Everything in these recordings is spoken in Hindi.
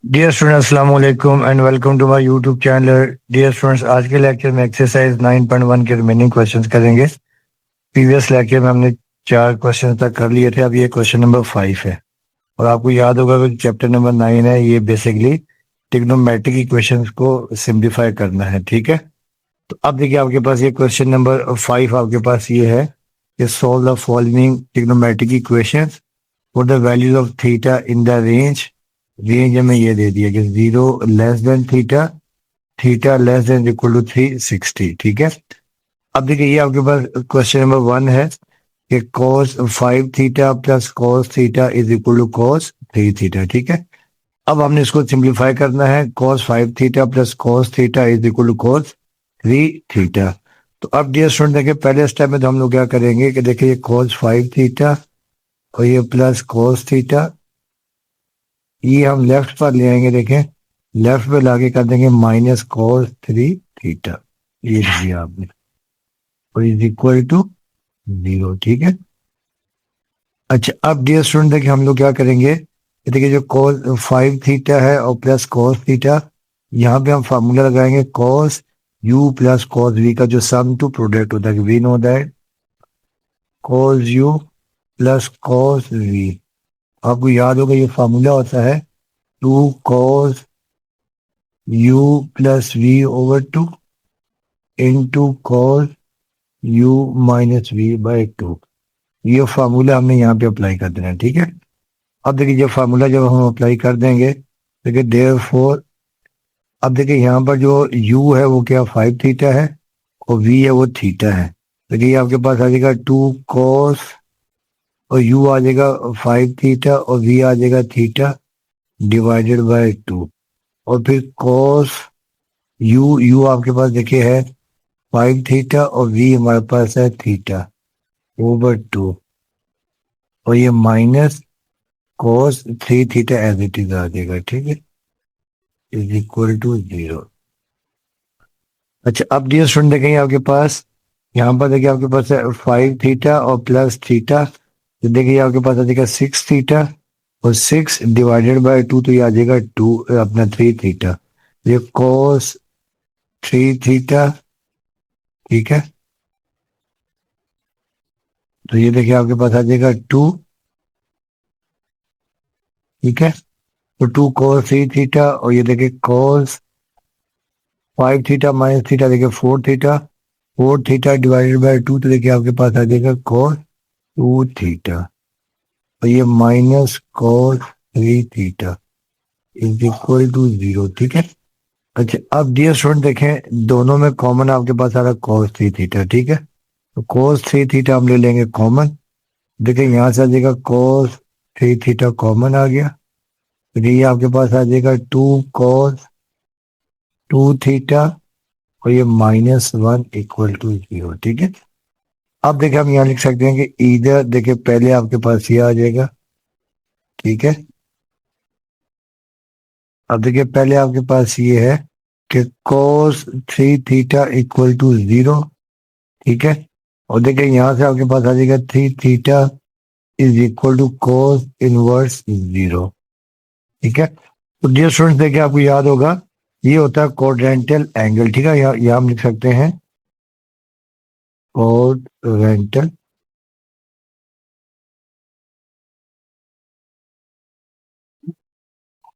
डियर स्टूडेंट्स, अस्सलाम वालेकुम and welcome to my YouTube channel. Dear students, आज के लेक्चर में एक्सरसाइज 9.1 के रिमेनिंग क्वेश्चंस करेंगे। प्रीवियस लेक्चर में हमने 4 क्वेश्चन तक कर लिए थे। अब ये क्वेश्चन नंबर 5 है और आपको याद होगा कि चैप्टर नंबर 9 है, ये बेसिकली ट्रिग्नोमेट्रिक इक्वेशंस को सिंप्लीफाई करना है। ठीक है, तो अब देखिए आपके पास ये क्वेश्चन नंबर 5 आपके पास ये है कि solve the following trigonometric equations for the values of theta in the range हमें ये दे दिया कि 0 less than theta, theta less than equal to 360। ठीक है, अब देखिए ये आपके पास क्वेश्चन नंबर 1 है कि cos 5 theta plus cos theta is equal to cos 3 theta. ठीक है, अब हमने इसको सिंप्लीफाई करना है। cos 5 theta plus cos theta is equal to cos 3 theta. तो अब डियर स्टूडेंट देखिए पहले स्टेप में तो हम लोग क्या करेंगे कि देखिए ये cos 5 थीटा और ये प्लस cos थीटा, ये हम लेफ्ट पर ले आएंगे। देखें लेफ्ट पे लाके कर देंगे माइनस cos 3 थीटा, ये लिया आपने, और इज इक्वल टू 0। ठीक है, अच्छा अब डियर स्टूडेंट देखिए हम लोग क्या करेंगे, देखिए जो cos 5 थीटा है और प्लस cos थीटा, यहाँ पे हम फार्मूला लगाएंगे cos u plus cos v का जो सम टू प्रोडक्ट होता है, we know that cos u plus cos v। आपको याद होगा ये फार्मूला होता है 2 cos u plus v over 2 into cos u minus v by 2। ये फार्मूला हमने यहाँ पे अप्लाई कर देना है। ठीक है, अब देखिए ये फार्मूला जब हम अप्लाई कर देंगे, देखिए देयरफॉर, अब देखिए यहाँ पर जो u है वो क्या 5 थीटा है और v है वो थीटा है। देखिए आपके पास आ जाएगा 2 cos और u आ जाएगा 5 थीटा और v आ जाएगा थीटा डिवाइडेड बाय 2, और फिर cos u आपके पास देखिए है 5 थीटा और v हमारे पास है थीटा ओवर 2, और ये minus cos 3 theta as it is आ जाएगा। ठीक है, इज इक्वल टू 0। अच्छा अब डियर स्टूडेंट देखेंगे आपके पास यहाँ पर देखिए आपके पास है 5 थीटा और प्लस थीटा, तो देखिए आपके पास आ जाएगा 6 थीटा और 6 डिवाइडेड बाय 2, तो ये आ जाएगा 2 अपना 3 थीटा, ये cos 3 थीटा। ठीक है, तो ये देखिए आपके पास आ जाएगा 2। ठीक है, तो 2 cos 3 थीटा और ये देखिए cos 5 थीटा माइनस थीटा, देखिए 4 थीटा, 4 थीटा डिवाइडेड बाय 2, तो देखिए आपके पास आ जाएगा cos 2 थीटा और ये minus cos 3 theta is equal to 0। ठीक है, अच्छा अब डियर स्टूडेंट देखें दोनों में कॉमन आपके पास आ रहा है cos 3 थीटा। ठीक है, तो cos 3 थीटा हम ले लेंगे कॉमन। देखिए यहाँ से आ जाएगा cos 3 थीटा कॉमन आ गया, तो ये आपके पास आ जाएगा 2 cos 2 थीटा और ये -1 इक्वल टू 0। ठीक है, अब देखिए हम यहाँ लिख सकते हैं कि इधर देखिए पहले आपके पास ये आ जाएगा। ठीक है, अब देखिए पहले आपके पास ये है कि cos 3 थीटा इक्वल टू 0। ठीक है, और देखिए यहाँ से आपके पास आ जाएगा 3 theta is equal to cos inverse 0। ठीक है, तो डियर स्टूडेंट्स देखिए आपको याद होगा ये होता है क्वाड्रेंटल एंगल। ठीक है, यहाँ हम लिख सकते हैं क्वाड्रेंटल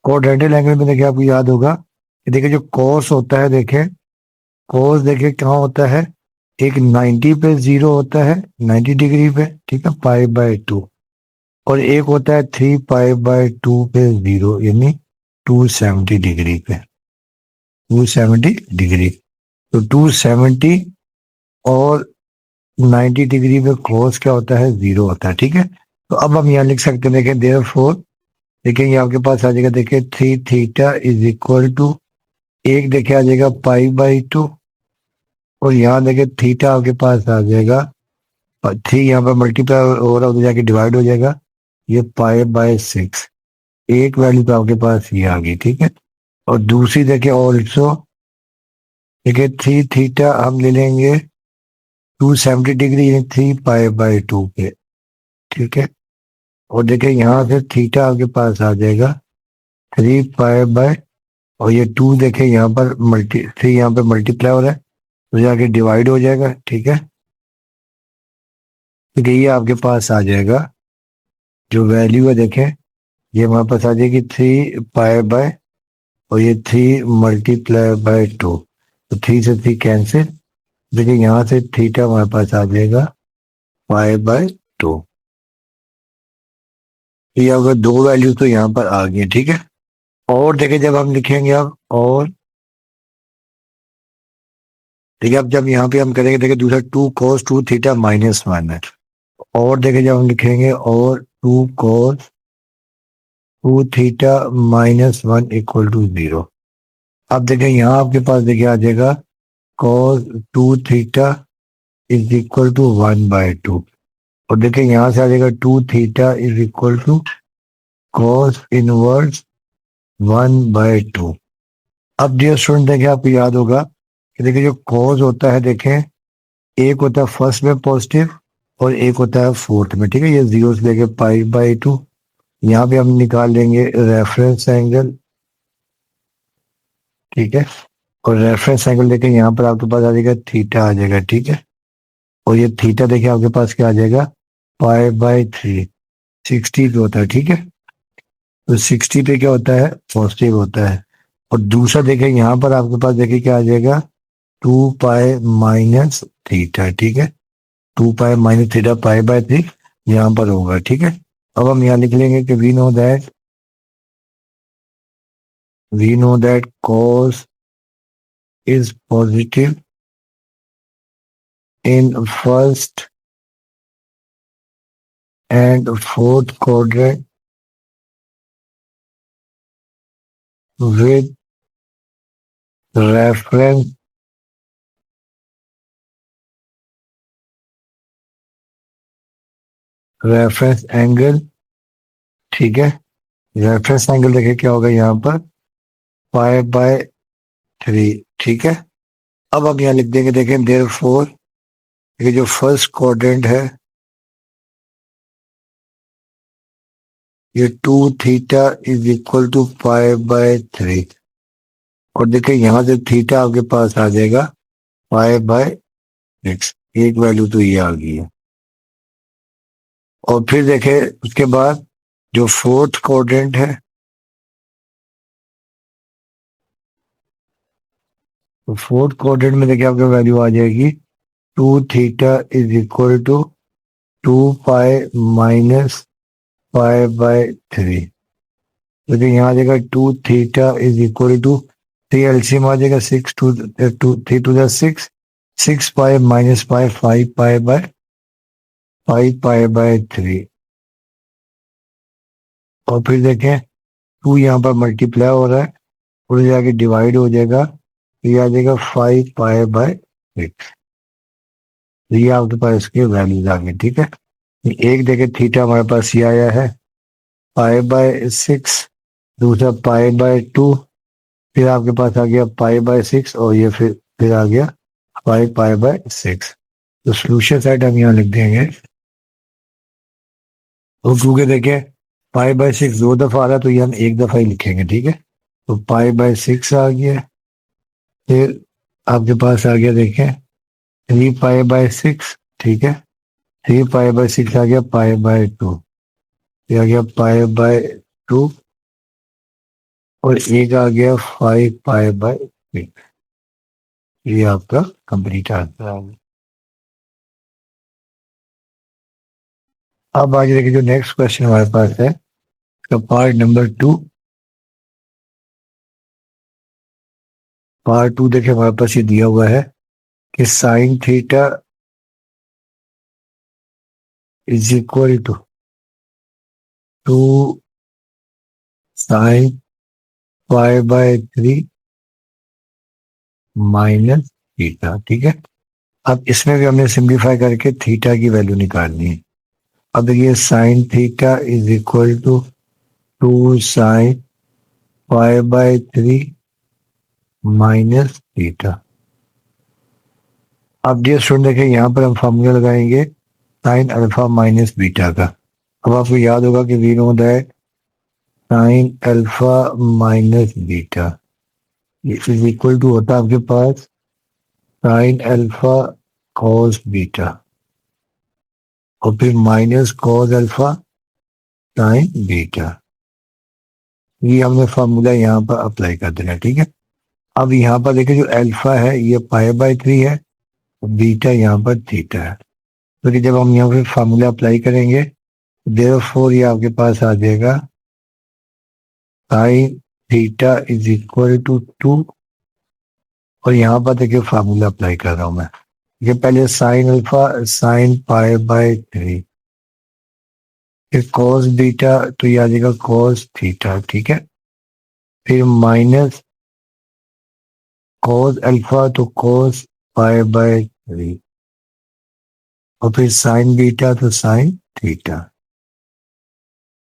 क्वाड्रेंटल एंगल में देखिए आपको याद होगा कि देखिए जो cos होता है, देखिए cos देखिए कहाँ होता है, एक 90 पे 0 होता है, 90 डिग्री पे। ठीक है, पाई बाय 2, और एक होता है 3 पाई बाय 2 पे 0 यानी 270 डिग्री पे, 270 डिग्री। तो 270 और 90 डिग्री पे cos क्या होता है, 0 होता है। ठीक है, तो अब हम यहाँ लिख सकते हैं, देखिए देयरफॉर, देखिए ये आपके पास आ जाएगा, देखिए 3 थीटा इज इक्वल टू, एक देखिए आ जाएगा पाई बाई 2, और यहाँ देखिए थीटा आपके पास आ जाएगा, 3 यहाँ पर मल्टीप्लाई हो रहा है, उधर जाके डिवाइड हो जाएगा, ये पाई बाय 6, एक वैल्यू तो आपके पास ये आ गई। ठीक है, और दूसरी देखिए ऑल्सो, देखिए 3 थीटा हम ले लेंगे 270 डिग्री यानी 3 पाई बाय 2 पे। ठीक है, और देखिए यहाँ से थीटा आपके पास आ जाएगा 3 पाई बाय, और ये 2 देखें यहाँ पर मल्टी 3 यहाँ पे मल्टीप्लाई हो रहा है तो जाके डिवाइड हो जाएगा, ठीक है। तो ये आपके पास आ जाएगा, जो वैल्यू है देखें ये हमारे पास आ जाएगी 3 पाई बाय, और ये 3 मल्टीप्लाई बाय 2, तो 3 से 3 कैंसिल। देखिए यहाँ से थीटा हमारे पास आ जाएगा पाई बाय 2। ये अगर दो वैल्यू तो यहाँ पर आ गई, ठीक है। और देखिए जब हम लिखेंगे अब, और देखिए अब जब यहाँ पे हम करेंगे, देखिए दूसरा 2 cos 2 थीटा माइनस 1 है। और देखिए जब हम लिखेंगे और 2 cos 2 theta minus 1 equal to 0। अब देखिए यहाँ आपके पास देखिए आ जाएगा cos 2 theta is equal to 1 by 2, और देखिए यहाँ से आ जाएगा 2 theta is equal to cos inverse 1 by 2। अब डियर स्टूडेंट देखिए आपको याद होगा कि देखिए जो cos होता है, देखें एक होता है फर्स्ट में पॉजिटिव और एक होता है फोर्थ में, ठीक है। ये जीरो से लेके पाई बाई 2। यहाँ पे हम निकाल लेंगे रेफरेंस एंगल, ठीक है। और रेफरेंस एंगल देखिए यहाँ पर आपके पास आ जाएगा थीटा आ जाएगा, ठीक है। और ये थीटा देखिए आपके पास क्या आ जाएगा पाई बाई 3, 60 पे होता है, ठीक है। तो 60 पे क्या होता है पॉजिटिव होता है। और दूसरा देखिए यहाँ पर आपके पास देखिए क्या आ जाएगा 2 पाई माइनस थीटा, ठीक है। 2 pi minus theta pi by 3 यहाँ पर होगा, ठीक है। अब हम यहाँ लिख लेंगे कि we know that cos is positive in first and fourth quadrant with reference angle, ठीक है। रेफरेंस एंगल देखिए क्या होगा यहाँ पर पाई बाय 3, ठीक है। अब हम यहाँ लिख देंगे, देखें देयरफॉर ये जो फर्स्ट क्वाड्रेंट है ये 2 theta is equal to pi by 3, और देखिए यहाँ से थीटा आपके पास आ जाएगा पाई बाय 6, एक वैल्यू तो ये आ गई है। और फिर देखें उसके बाद जो फोर्थ क्वाड्रेंट है, तो फोर्थ क्वाड्रेंट में देखिए आपकी वैल्यू आ जाएगी 2 theta is equal to 2 pi minus pi by 3। देखिए यहाँ आ जाएगा 2 theta is equal to 3 LCM आ जाएगा 6 to 3 to the 6, 6 pi minus pi 5 pi by 3। और फिर देखें 2 यहाँ पर मल्टीप्लाई हो रहा है और जाके डिवाइड हो जाएगा, तो ये आ जाएगा 5 पाई बाय 6। ये आपके पास इसके वैल्यूज आ गए, ठीक है। एक देखे थीटा हमारे पास ये आया है पाई बाय 6, दूसरा पाई बाय 2, फिर आपके पास आ गया पाई बाय 6, और ये फिर आ गया पाई बाय 6। तो सोल्यूशन साइड हम यहाँ लिख देंगे, तो क्योंकि देखें पाई बाय 6 दो दफा आ रहा है तो ये हम एक दफा ही लिखेंगे, ठीक है। तो पाई बाय 6 आ गया, फिर आपके पास आ गया देखें 3 पाई बाय 6, ठीक है। 3 पाई बाय 6 आ गया पाई बाय 2, ये आ गया पाई बाय 2, और एक आ गया 5 पाई बाय 6। ये आपका कंप्लीट आंसर आ गया। अब आगे देखिए जो नेक्स्ट क्वेश्चन हमारे पास है तो पार्ट नंबर 2। पार्ट 2 देखिए हमारे पास ये दिया हुआ है कि sine theta is equal to 2 sine pi by 3 minus theta, ठीक है। अब इसमें भी हमने सिंप्लीफाई करके थीटा की वैल्यू निकालनी है। अब देखिए sine theta is equal to 2 sine pi by 3 minus theta. अब डियर स्टूडेंट देखिए यहाँ पर हम फॉर्मूला लगाएंगे साइन अल्फा माइनस बीटा का। अब आपको याद होगा कि we know that sine alpha minus beta, ये इज इक्वल टू होता है आपके पास साइन अल्फा कॉस बीटा और फिर minus cos alpha sine beta. ये हमने फार्मूला यहाँ पर अप्लाई कर देना, ठीक है। अब यहाँ पर देखिए जो अल्फा है ये पाई/3 है, बीटा यहाँ पर थीटा है। तो कि जब हम यहाँ पे फार्मूला अप्लाई करेंगे देयरफॉर ये आपके पास आ जाएगा sine theta is equal to 2। और यहाँ पर देखिए फार्मूला अप्लाई कर रहा हूं मैं। ये पहले साइन अल्फा साइन पाई/3, फिर कॉस बीटा तो ये आ जाएगा कॉस थीटा, ठीक है। फिर माइनस कॉस अल्फा तो कॉस पाई/3 और फिर साइन बीटा तो साइन थीटा।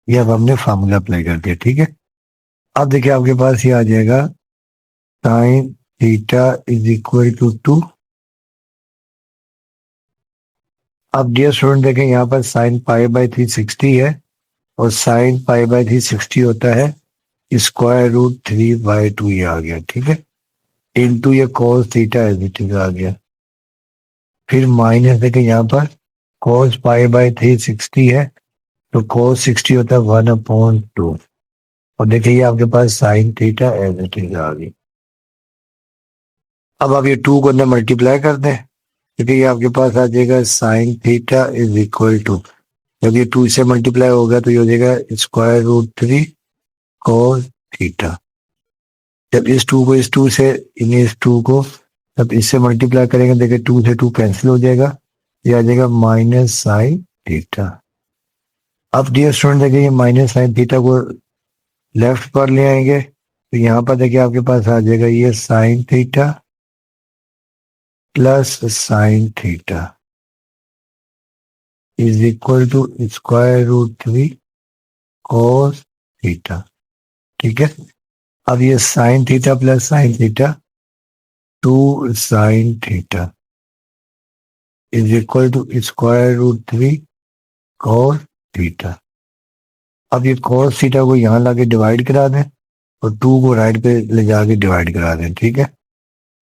ये अब हमने फार्मूला अप्लाई कर दिया, ठीक है। अब देखिए आपके पास ये आ जाएगा sine theta is equal to 2। अब डियर स्टूडेंट देखें यहाँ पर साइन पाई/3 60 है और साइन पाई/3 60 होता है √3/2 ये आ गया, ठीक है। इनटू ये cos theta as it is आ गया। फिर माइनस देखें यहाँ पर कॉस पाई/3 60 है तो कॉस 60 होता है 1/2 और देखिए ये आपके पास sine theta as it is आ गई। अब आप ये 2 को अंदर मल्टीप्लाई कर दें, क्योंकि ये आपके पास आ जाएगा sine theta is equal to, जब ये 2 से मल्टीप्लाई होगा तो ये हो जाएगा √3 cos थीटा। जब इस 2 को इस 2 से इस 2 को तब इससे मल्टीप्लाई करेंगे, देखिए 2 से 2 कैंसिल हो जाएगा, ये आ जाएगा माइनस साइन थीटा। अब डियर स्टूडेंट देखिए ये माइनस साइन थीटा को लेफ्ट पर ले आएंगे तो यहाँ पर देखिए आपके पास आ जाएगा ये sine theta plus sine theta is equal to √3 cos theta, ठीक है। अब ये sine theta plus sine theta 2 sine theta is equal to √3 cos theta. अब ये cos थीटा को यहाँ लाके डिवाइड करा दें और 2 को राइट पे ले जाके डिवाइड करा दें, ठीक है।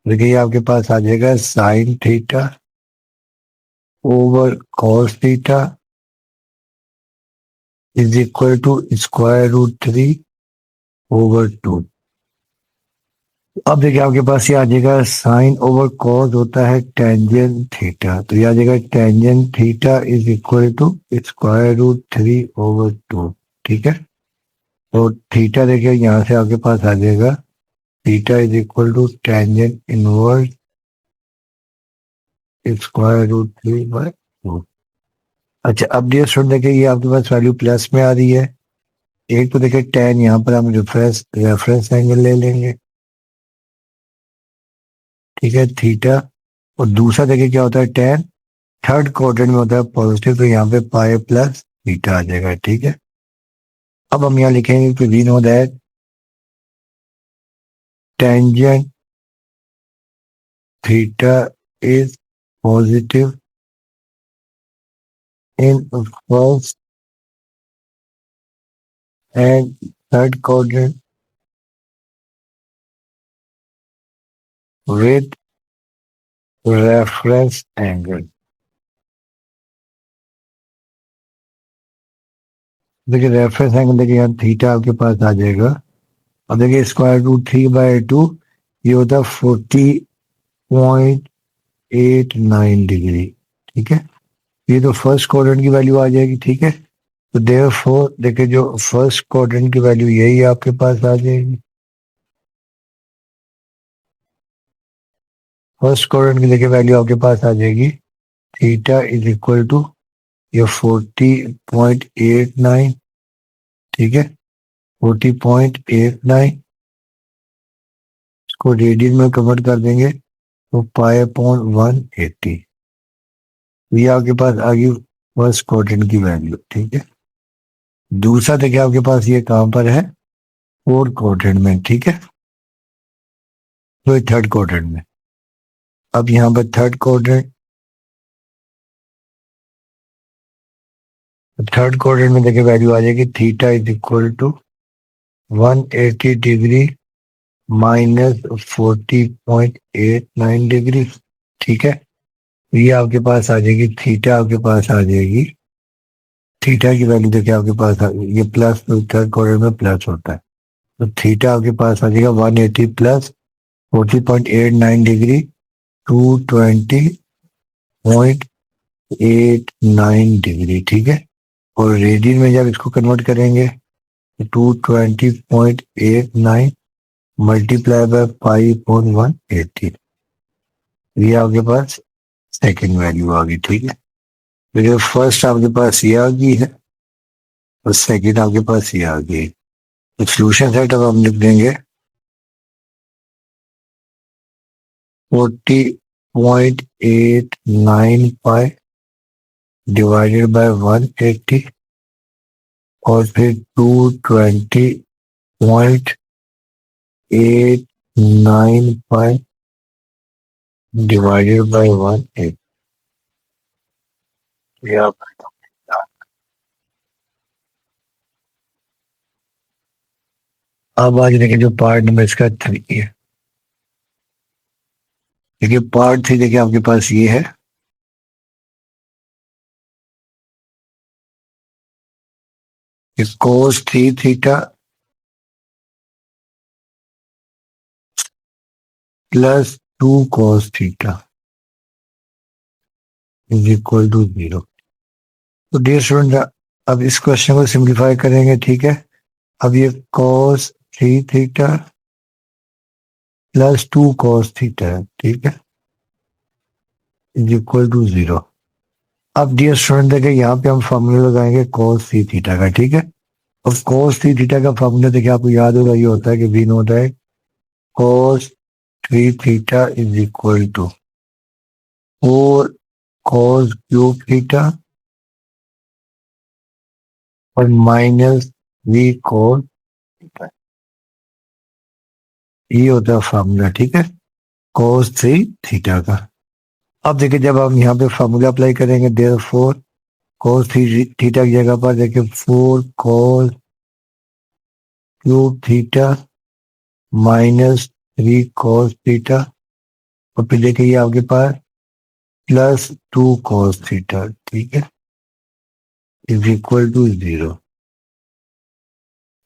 देखिए आपके पास आ जाएगा sine theta over cos theta is equal to √3/2। अब देखिए आपके पास ये आ जाएगा साइन ओवर कॉस होता है टेंजेंट थीटा, तो ये आ जाएगा tangent theta is equal to √3/2, ठीक है। तो थीटा देखिए यहाँ से आपके पास आ जाएगा theta is equal to tangent inverse √3/2। अच्छा अब डियर स्टूडेंट देखिए ये आपके पास वैल्यू प्लस में आ रही है। एक तो देखिए tan यहाँ पर हम रेफरेंस एंगल ले लेंगे, ठीक है, थीटा। और दूसरा देखिए क्या होता है tan थर्ड क्वाड्रेंट में होता है पॉजिटिव, तो यहाँ पे पाई प्लस थीटा आ जाएगा, ठीक है। अब हम यहाँ लिखेंगे कि we know that tangent theta is positive in first and third quadrant with reference angle. देखिए रेफरेंस एंगल देखिए यहाँ थीटा आपके पास आ जाएगा। अब देखिए √3/2 ये होता है 40.89 डिग्री, ठीक है। ये तो फर्स्ट क्वाड्रेंट की वैल्यू आ जाएगी, ठीक है। तो देयरफॉर देखिए जो फर्स्ट क्वाड्रेंट की वैल्यू यही आपके पास आ जाएगी। फर्स्ट क्वाड्रेंट की देखिए वैल्यू आपके पास आ जाएगी थीटा इज इक्वल टू ये 40.89, ठीक है, 40.89 इसको रेडियन में कन्वर्ट कर देंगे तो π/180। ये आपके पास आ गई फर्स्ट क्वाड्रेंट की वैल्यू, ठीक है। दूसरा देखिए आपके पास ये कहां पर है फोर्थ क्वाड्रेंट में, ठीक है, तो ये थर्ड क्वाड्रेंट में। अब यहाँ पर थर्ड क्वाड्रेंट में देखिए वैल्यू आ जाएगी theta is equal to 180 degree -40.89 degree. ठीक है, ये आपके पास आ जाएगी, थीटा आपके पास आ जाएगी। थीटा की वैल्यू देखिए आपके पास ये प्लस, तो थर्ड क्वाड्रेंट में प्लस होता है, तो थीटा आपके पास आ जाएगा 180 प्लस 40.89 डिग्री 220.89 डिग्री। ठीक है, और रेडियन में जब इसको कन्वर्ट करेंगे तो 220.89 मल्टीप्लाई बाय 5.180, ये आपके पास सेकेंड वैल्यू आ गई। ठीक है, तो फर्स्ट आपके पास ये आ गई है और सेकेंड आपके पास ये आ गई। तो सोल्यूशन सेट अब हम लिख देंगे 40.89 पाई डिवाइडेड बाय 180 और फिर 220.89 पाई डिवाइडेड बाय 180। ये आप अब आज देखिए जो पार्ट नंबर इसका 3 है। देखिए पार्ट 3 देखिए आपके पास ये है, cos 3 theta plus 2 cos theta is equal to 0। तो डियर स्टूडेंट, अब इस क्वेश्चन को सिंप्लीफाई करेंगे। ठीक है, अब ये cos 3 theta plus 2 cos theta है, ठीक है, इज इक्वल टू 0। अब डियर स्टूडेंट देखिए यहाँ पे हम फॉर्मूला लगाएंगे cos 3 थीटा का। ठीक है, और cos 3 थीटा का फॉर्मूला देखिए आपको याद होगा, ये होता है कि वी नोट है cos 3 theta is equal to 4 cos cube theta और माइनस वी cos थीटा, ये होता है फॉर्मूला। ठीक है, cos 3 थीटा का। अब देखिए जब हम यहाँ पे फॉर्मूला अप्लाई करेंगे, देयरफॉर cos 3 थीटा की जगह पर देखिए 4 cos cube theta minus 3 cos theta और फिर देखिए ये आपके पास प्लस 2 cos थीटा, ठीक है, इज इक्वल टू 0।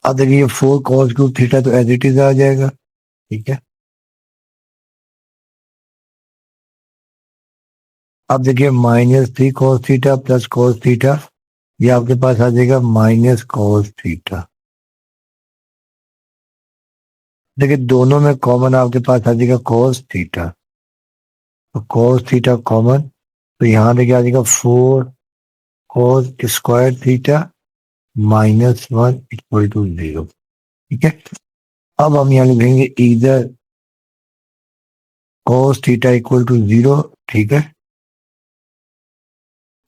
अब देखिए 4 cos क्यूब थीटा तो एज इट इज आ जाएगा। ठीक है, अब देखिए -3 cos theta plus cos theta, ये आपके पास आ जाएगा -cos थीटा। देखिए दोनों में कॉमन आपके पास आ जाएगा cos थीटा, तो cos थीटा कॉमन, तो यहाँ देखिए आ जाएगा 4 cos square theta -1 equal to 0। ठीक है, अब हम यहाँ लिखेंगे इधर cos थीटा इक्वल टू 0। ठीक है,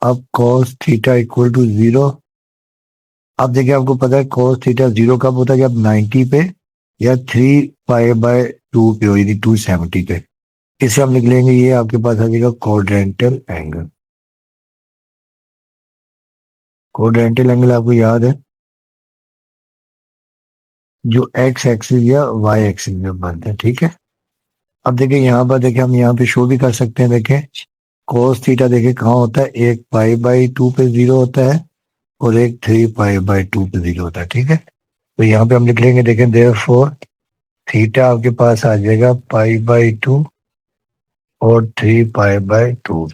अब cos थीटा इक्वल टू 0। अब देखिए आपको पता है cos थीटा 0 कब होता है, जब 90 पे या 3 पाई/2 पे हो, यानी 270 पे। इसे हम लिख लेंगे, ये आपके पास आ जाएगा क्वाड्रेंटल एंगल। क्वाड्रेंटल एंगल आपको याद है जो एक्स एक्सिस या वाई एक्सिस में बनते हैं। ठीक है, अब देखिए यहाँ पर देखिए हम यहाँ पे शो भी कर सकते हैं। देखें cos थीटा देखिए कहाँ होता है, एक पाई/2 पे 0 होता है और एक 3 पाई/2 पे 0 होता है। ठीक है, तो यहाँ पे हम लिख लेंगे, देखें देयरफॉर थीटा आपके पास आ जाएगा पाई/2 और 3 पाई/2।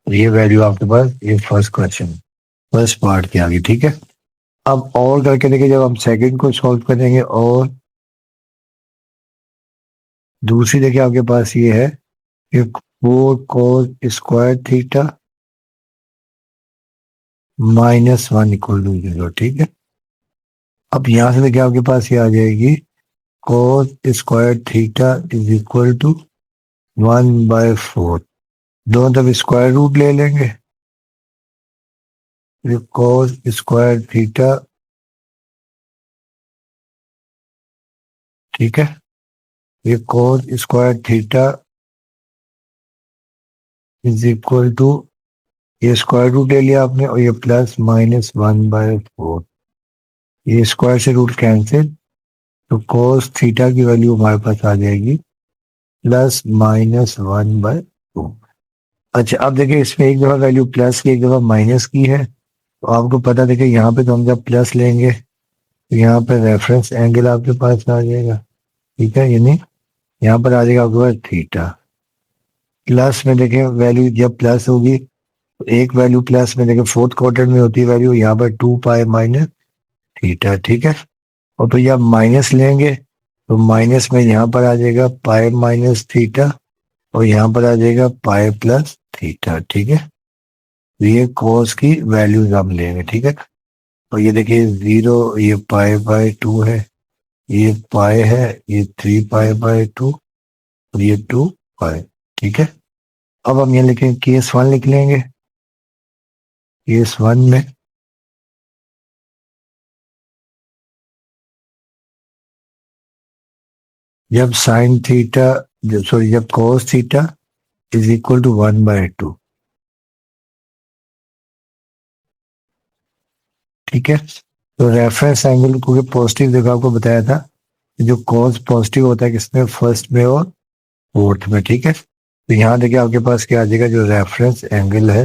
ये वैल्यू आपके पास, ये फर्स्ट क्वेश्चन फर्स्ट पार्ट की आ गई। ठीक है, अब और करके देखिए जब हम सेकंड को सॉल्व करेंगे, और दूसरी देखिए आपके पास ये है कि 4 cos square theta -1 equal to 0। ठीक है, अब यहां से देखिए आपके पास ये आ जाएगी cos square theta is equal to 1/4। दोनों तरफ स्क्वायर रूट ले लेंगे, cos स्क्वायर थीटा, ठीक है, ये cos square theta is equal to, ये स्क्वायर रूट ले लिया आपने और ये प्लस -1/4। ये स्क्वायर से रूट कैंसिल, तो cos थीटा की वैल्यू हमारे पास आ जाएगी प्लस माइनस 1/2। अच्छा अब देखिए इसमें एक दफा वैल्यू प्लस की एक दफा माइनस की है, तो आपको पता देखिए यहाँ पे तो हम जब प्लस लेंगे तो यहाँ पे रेफरेंस एंगल आपके पास आ जाएगा, ठीक है, यानी यहाँ पर आ जाएगा आपके पास थीटा। प्लस में देखें वैल्यू जब प्लस होगी तो एक वैल्यू प्लस में देखें फोर्थ क्वार्टर में होती है वैल्यू यहाँ पर 2 पाई माइनस थीटा, ठीक है। और फिर जब माइनस लेंगे तो माइनस में यहाँ पर आ जाएगा पाई माइनस थीटा और यहाँ पर आ जाएगा पाई प्लस थीटा, ठीक है। तो ये cos की वैल्यूज हम लेंगे, ठीक है। और ये देखिए 0, ये पाई/2 है, ये पाई है, ये 3 पाई/2 और ये 2 पाई, ठीक है। अब हम यहाँ लिखेंगे केस 1 लिख लेंगे। केस 1 में जब साइन थीटा जब cos theta is equal to 1/2, ठीक है। तो रेफरेंस एंगल को पॉजिटिव देखो आपको बताया था, जो cos पॉजिटिव होता है किसमें, फर्स्ट में और फोर्थ में, ठीक है। तो यहाँ देखिए आपके पास क्या आ जाएगा, जो रेफरेंस एंगल है,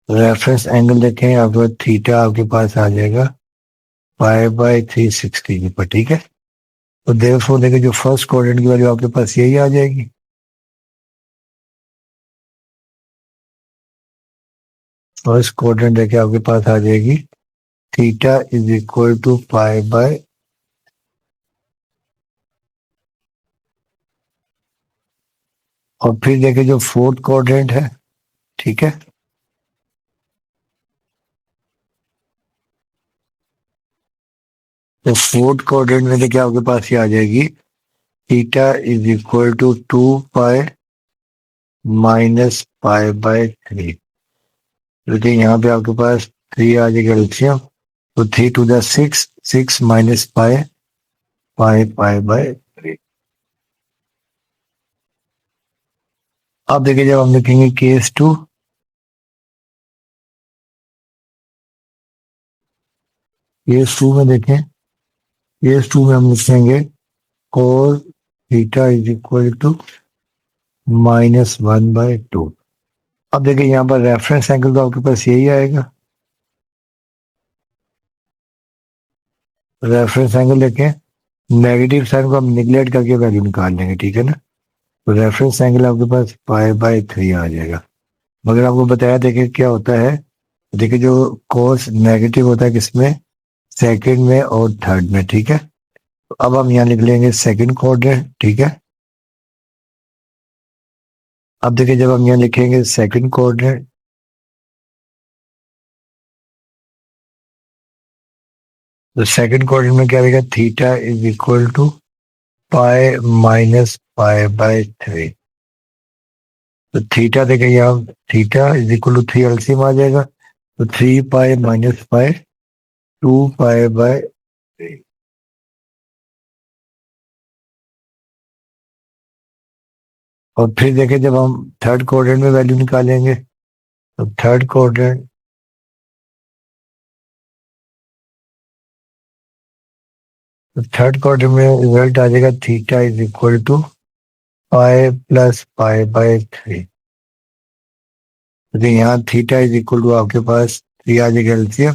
रेफरेंस एंगल देखें आपको थीटा आपके पास आ जाएगा पाई/360 के ऊपर, ठीक है। तो देयरफॉर देखिए जो फर्स्ट क्वाड्रेंट की वैल्यू आपके पास यही आ जाएगी। फर्स्ट क्वाड्रेंट देखिए आपके पास आ जाएगी theta is equal to pi/, और फिर देखिए जो फोर्थ क्वाड्रेंट है, ठीक है, तो फोर्थ क्वाड्रेंट में देखिए आपके पास ये आ जाएगी theta is equal to 2 pi minus पाई/3। देखिए यहाँ पे आपके पास 3 आ जाएगा एलसीएम, तो 3 टू द 6, 6 माइनस पाई, पाई/3। अब देखिए जब हम लिखेंगे केस 2, केस 2 में देखें, केस 2 में हम लिखेंगे cos theta is equal to -1/2। अब देखिए यहाँ पर रेफरेंस एंगल तो आपके पास यही आएगा। रेफरेंस एंगल देखें, नेगेटिव साइन को हम निगलेक्ट करके वैल्यू निकाल लेंगे, ठीक है ना। तो रेफरेंस एंगल आपके पास पाई/3 आ जाएगा। मगर आपको बताया देखिए क्या होता है, देखिए जो cos नेगेटिव होता है किसमें, सेकंड में और थर्ड में, ठीक है। तो अब हम यहाँ लिख लेंगे सेकंड क्वाड्रेंट, ठीक है। अब देखिए जब हम यहाँ लिखेंगे सेकंड क्वाड्रेंट, तो सेकंड क्वाड्रेंट में क्या रहेगा, theta is equal to pi minus पाई/3। तो थीटा देखिए यहाँ theta is equal to 3 LCM आ जाएगा, तो 3 पाई माइनस पाई 2 पाई/3। और फिर देखें जब हम थर्ड क्वाड्रेंट में वैल्यू निकालेंगे, तो थर्ड क्वाड्रेंट में रिजल्ट आ जाएगा theta is equal to pi plus pi. तो यहाँ थीटा इज इक्वल टू आपके पास 3 आ जाएगा एलसीएम,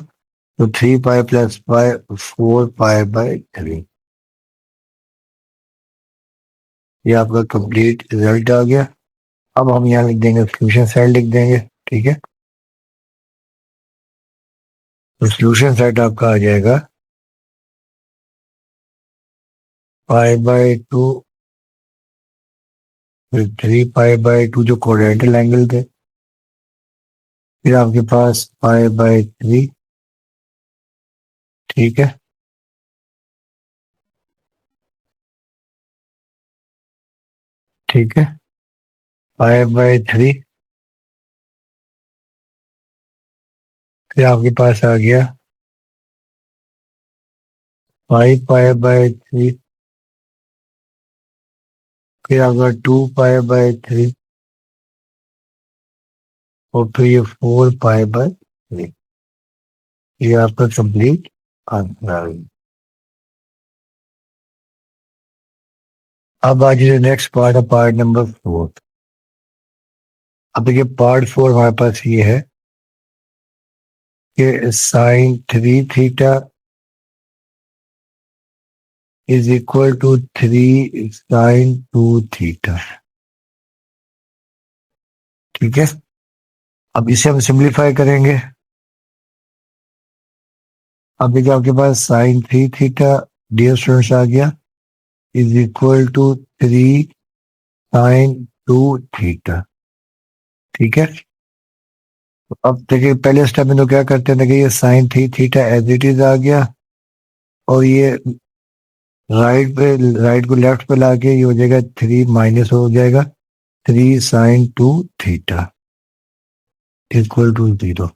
तो 3 पाई प्लस पाई 4 पाई/3। ये आपका कंप्लीट रिजल्ट आ गया। अब हम यहाँ लिख देंगे सोल्यूशन साइड लिख देंगे, ठीक है। तो सोल्यूशन साइड आपका आ जाएगा पाई/2, फिर 3 पाई/2 जो कोऑर्डिनेटल एंगल थे, फिर आपके पास पाई/3, ठीक है, ठीक है, पाई/3, फिर आपके पास आ गया 5 पाई/3, फिर आपका 2 पाई/3 और फिर ये 4 पाई/3। ये आपका कंप्लीट आंसर। अब आज नेक्स्ट पार्ट है, पार्ट नंबर 4। अब देखिए पार्ट 4 हमारे पास ये है कि sine 3 theta is equal to 3 sin 2 theta. ठीक है, अब इसे हम सिंप्लीफाई करेंगे। अब देखिए आपके पास sin 3 थीटा डियर स्टूडेंट्स आ गया is equal to 3 sin 2 theta. ठीक है, तो अब देखिए पहले स्टेप में तो क्या करते हैं, देखिए ये sin 3 theta as it is आ गया, और ये राइट को लेफ्ट पे लाके ये हो जाएगा 3 माइनस हो जाएगा 3 sin 2 थीटा इक्वल टू 0।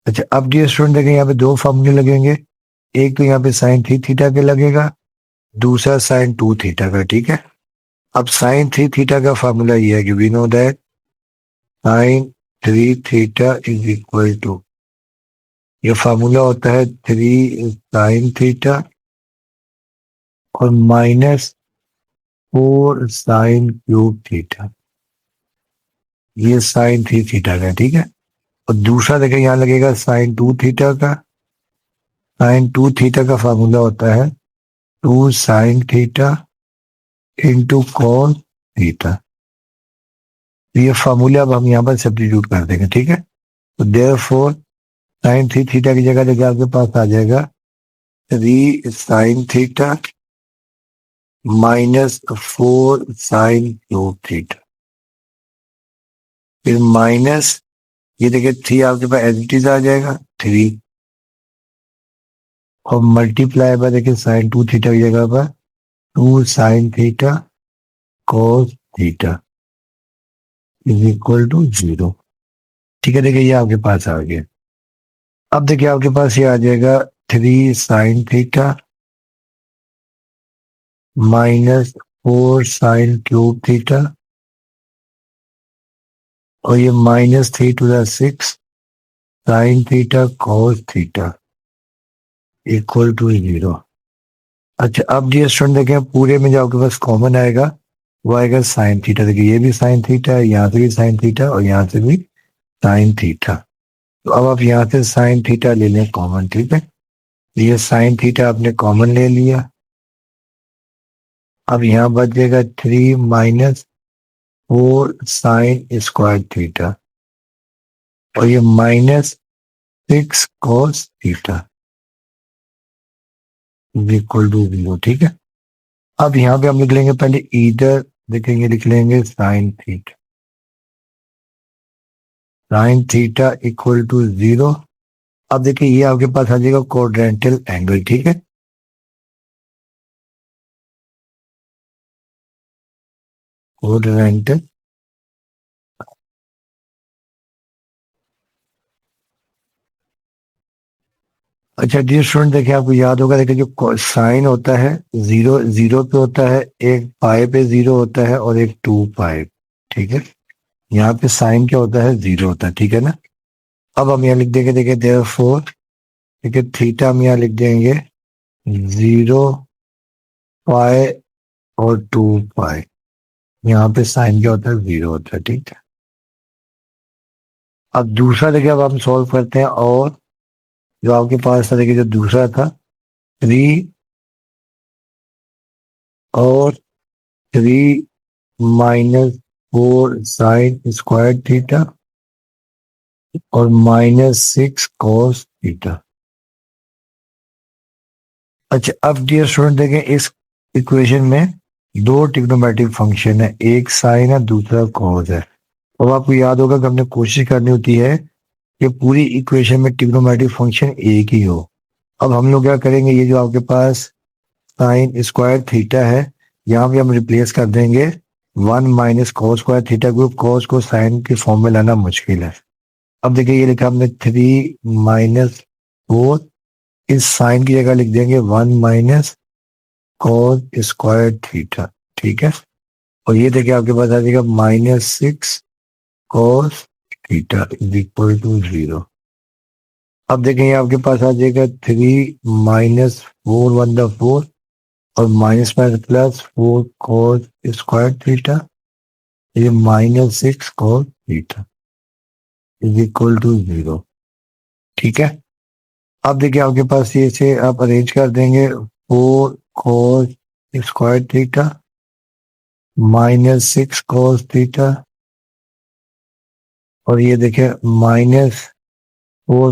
अच्छा अब डियर स्टूडेंट देखें यहाँ पे दो फॉर्मूले लगेंगे, एक तो यहाँ पे sin 3 थीटा के लगेगा, दूसरा sin 2 थीटा का। ठीक है, अब sin 3 थीटा का फॉर्मूला ये है कि we know that sin 3 theta is equal to, ये फार्मूला होता है 3 sin थीटा और -4 sin³ ये sin 3 थीटा का। ठीक है, और दूसरा देखें यहाँ लगेगा sin 2 थीटा का। sin 2 थीटा का फार्मूला होता है 2 sin theta into cos theta. ये फार्मूला अब हम यहाँ पर सब्स्टिट्यूट कर देंगे। ठीक है, तो देयरफॉर sin 3 थीटा की जगह देखिए आपके पास आ जाएगा 3 sin थीटा -4 sin³ फिर माइनस, ये देखिए 3 आपके पास एज इट इज आ जाएगा 3, और मल्टीप्लाई बाय देखिए sin 2 थीटा की जगह पर 2 sin theta cos theta is equal to 0। ठीक है, देखिए ये आपके पास आ गया। अब देखिए आपके पास ये आ जाएगा 3 sin थीटा -4 sin³ थीटा, और ये -3 to the 6 sin theta cos theta equal to 0। अच्छा अब डियर स्टूडेंट देखें पूरे में जो आपके पास कॉमन आएगा वो आएगा sin थीटा। देखिए ये भी sin थीटा है, यहाँ से भी sin थीटा और यहाँ से भी sin थीटा। तो अब आप यहाँ से sin थीटा ले लें कॉमन। ठीक है, ये sin थीटा आपने कॉमन ले लिया, अब यहाँ बच जाएगा 3 - 4 sin² थीटा और ये -6 cos थीटा इक्वल टू 0। ठीक है, अब यहाँ पे हम लिख लेंगे पहले इधर देखेंगे, लिख लेंगे sin थीटा इक्वल टू 0। अब देखिए ये आपके पास आ जाएगा क्वाड्रेंटल एंगल। ठीक है, क्वाड्रेंटल। अच्छा डियर स्टूडेंट देखिए आपको याद होगा, देखिए जो साइन होता है 0 0 पे होता है, एक पाई पे 0 होता है और एक 2 पाई। ठीक है, यहाँ पे साइन क्या होता है 0 होता है। ठीक है ना, अब हम यहाँ लिख देंगे, देखिए देयरफॉर देखिए थीटा हम यहाँ लिख देंगे 0 पाई और 2 पाई। यहाँ पे साइन क्या होता है 0 होता है। ठीक है, अब दूसरा देखिए अब हम सॉल्व करते हैं, और जो आपके पास था देखिए जो दूसरा था 3 और 3 -4 sin² थीटा और -6 cos थीटा। अच्छा अब डियर स्टूडेंट देखें इस इक्वेशन में दो ट्रिग्नोमेट्रिक फंक्शन है, एक साइन है दूसरा कॉस है। अब आपको याद होगा कि हमने कोशिश करनी होती है कि पूरी इक्वेशन में ट्रिग्नोमेट्रिक फंक्शन एक ही हो। अब हम लोग क्या करेंगे, ये जो आपके पास sin² थीटा है यहाँ पे हम रिप्लेस कर देंगे 1 - cos² थीटा को। cos को साइन के फॉर्म में लाना मुश्किल है। अब देखिए ये लिखा हमने 3 - 4, इस साइन की जगह लिख देंगे 1 - cos² थीटा। ठीक है, और ये देखिए आपके पास आ जाएगा -6 cos theta is equal to 0। अब देखेंगे आपके पास आ जाएगा 3 - 4 × 1 = 4 और माइनस में प्लस 4 cos² ये -6 cos² = 0। ठीक है। अब देखिए आपके पास ये से आप अरेंज कर देंगे 4 cos² -6 cos² और ये देखिए -4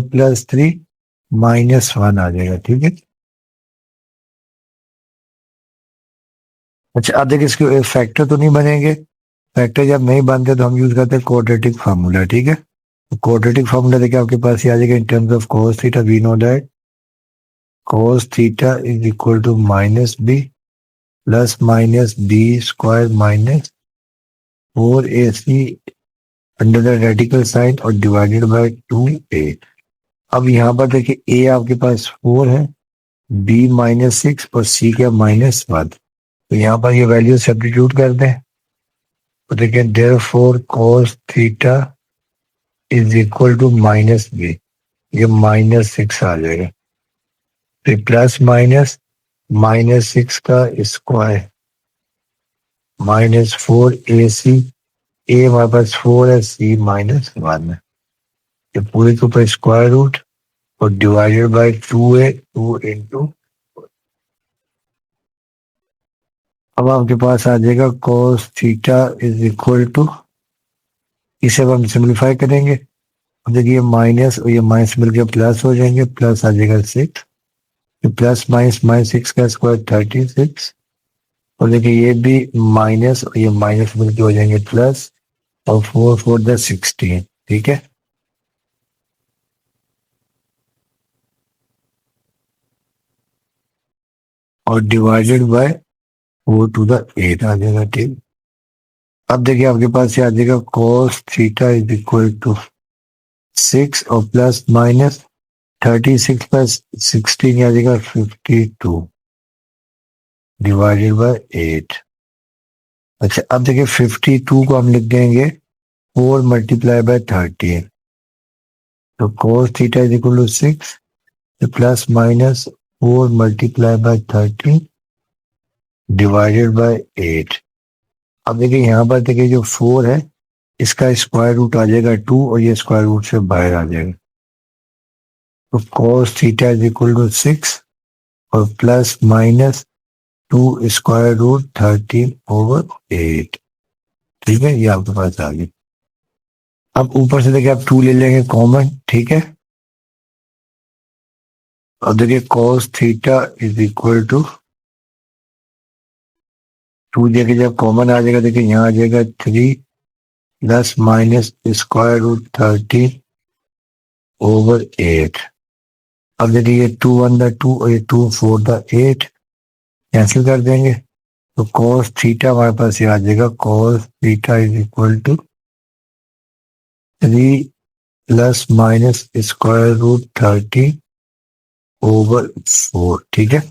+ 3 -1 आ जाएगा। ठीक है। अच्छा अब देखिए इसके फैक्टर तो नहीं बनेंगे। फैक्टर जब नहीं बनते तो हम यूज करते हैं क्वाड्रेटिक फार्मूला। ठीक है। क्वाड्रेटिक फार्मूला देखिए आपके पास ये आ जाएगा in terms of cos theta we know that cos theta = -b plus minus b square -4ac under the radical sign और डिवाइडेड बाय 2a। अब यहाँ पर देखिए a आपके पास 4 है, b -6 और c क्या -1। तो यहाँ पर ये वैल्यू सब्स्टिट्यूट कर दें तो देखिए देयरफॉर cos थीटा = -b, ये -6 आ जाएगा। फिर प्लस माइनस -6 का स्क्वायर -4ac, a हमारे पास 4 है, c -1 है। ये पूरे के ऊपर स्क्वायर रूट और डिवाइडेड बाय 2a 2 इंटू। अब आपके पास आ जाएगा cos थीटा = इसे अब हम सिंप्लीफाई करेंगे। अब देखिए माइनस और ये माइनस मिलकर प्लस हो जाएंगे, प्लस आ जाएगा 6, प्लस -6 का स्क्वायर 36 और देखिए ये भी माइनस और ये माइनस मिलके हो जाएंगे प्लस और 4 4 द 16। ठीक है। और डिवाइडेड बाय 4⁸ आ जाएगा। ठीक। अब देखिए आपके पास ये आ जाएगा cos थीटा = 6 और प्लस माइनस 36 + 16 आ जाएगा 52 डिवाइडेड बाय 8। अच्छा अब देखिए 52 को हम लिख देंगे 4 × 13। तो cos theta = 6 plus minus 4 × 13 divided bye 8। अब देखिए यहाँ पर देखिए जो 4 है इसका स्क्वायर रूट आ जाएगा 2 और ये स्क्वायर रूट से बाहर आ जाएगा। तो cos थीटा = 6 और प्लस माइनस 2 स्क्वायर रूट 13/8। ठीक है, ये आपके पास आ गया। अब ऊपर से देखिए आप 2 ले लेंगे कॉमन। ठीक है। और देखिए cos थीटा = 2 देखिए जब कॉमन आ जाएगा देखिए यहाँ आ जाएगा 3 प्लस माइनस स्क्वायर रूट 13/8। अब देखिए ये 2 1 द 2 और ये 2 4 द 8 कैंसिल कर देंगे। तो cos थीटा हमारे पास ये आ जाएगा cos theta = 3 plus minus square root 13/4। ठीक है।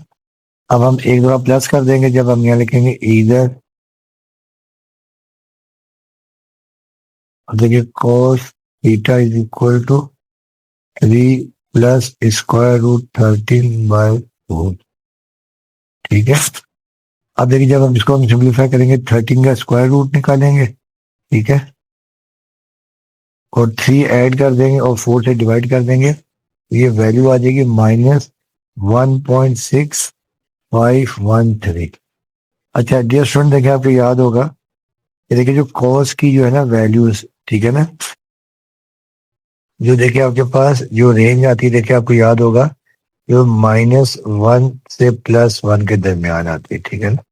अब हम एक दफा प्लस कर देंगे जब हम यहाँ लिखेंगे इधर। देखिए cos theta = 3 plus square root 13/4। ठीक है। अब देखिए जब हम इसको हम सिंप्लीफाई करेंगे 13 का स्क्वायर रूट निकालेंगे। ठीक है। और 3 ऐड कर देंगे और 4 से डिवाइड कर देंगे। ये वैल्यू आ जाएगी -1.6513। अच्छा डियर स्टूडेंट देखिए आपको याद होगा ये देखिए जो cos की जो है ना वैल्यूज, ठीक है ना, जो देखिए आपके पास जो रेंज आती है देखिए आपको याद होगा जो -1 से +1 के दरमियान आती है। ठीक है ना,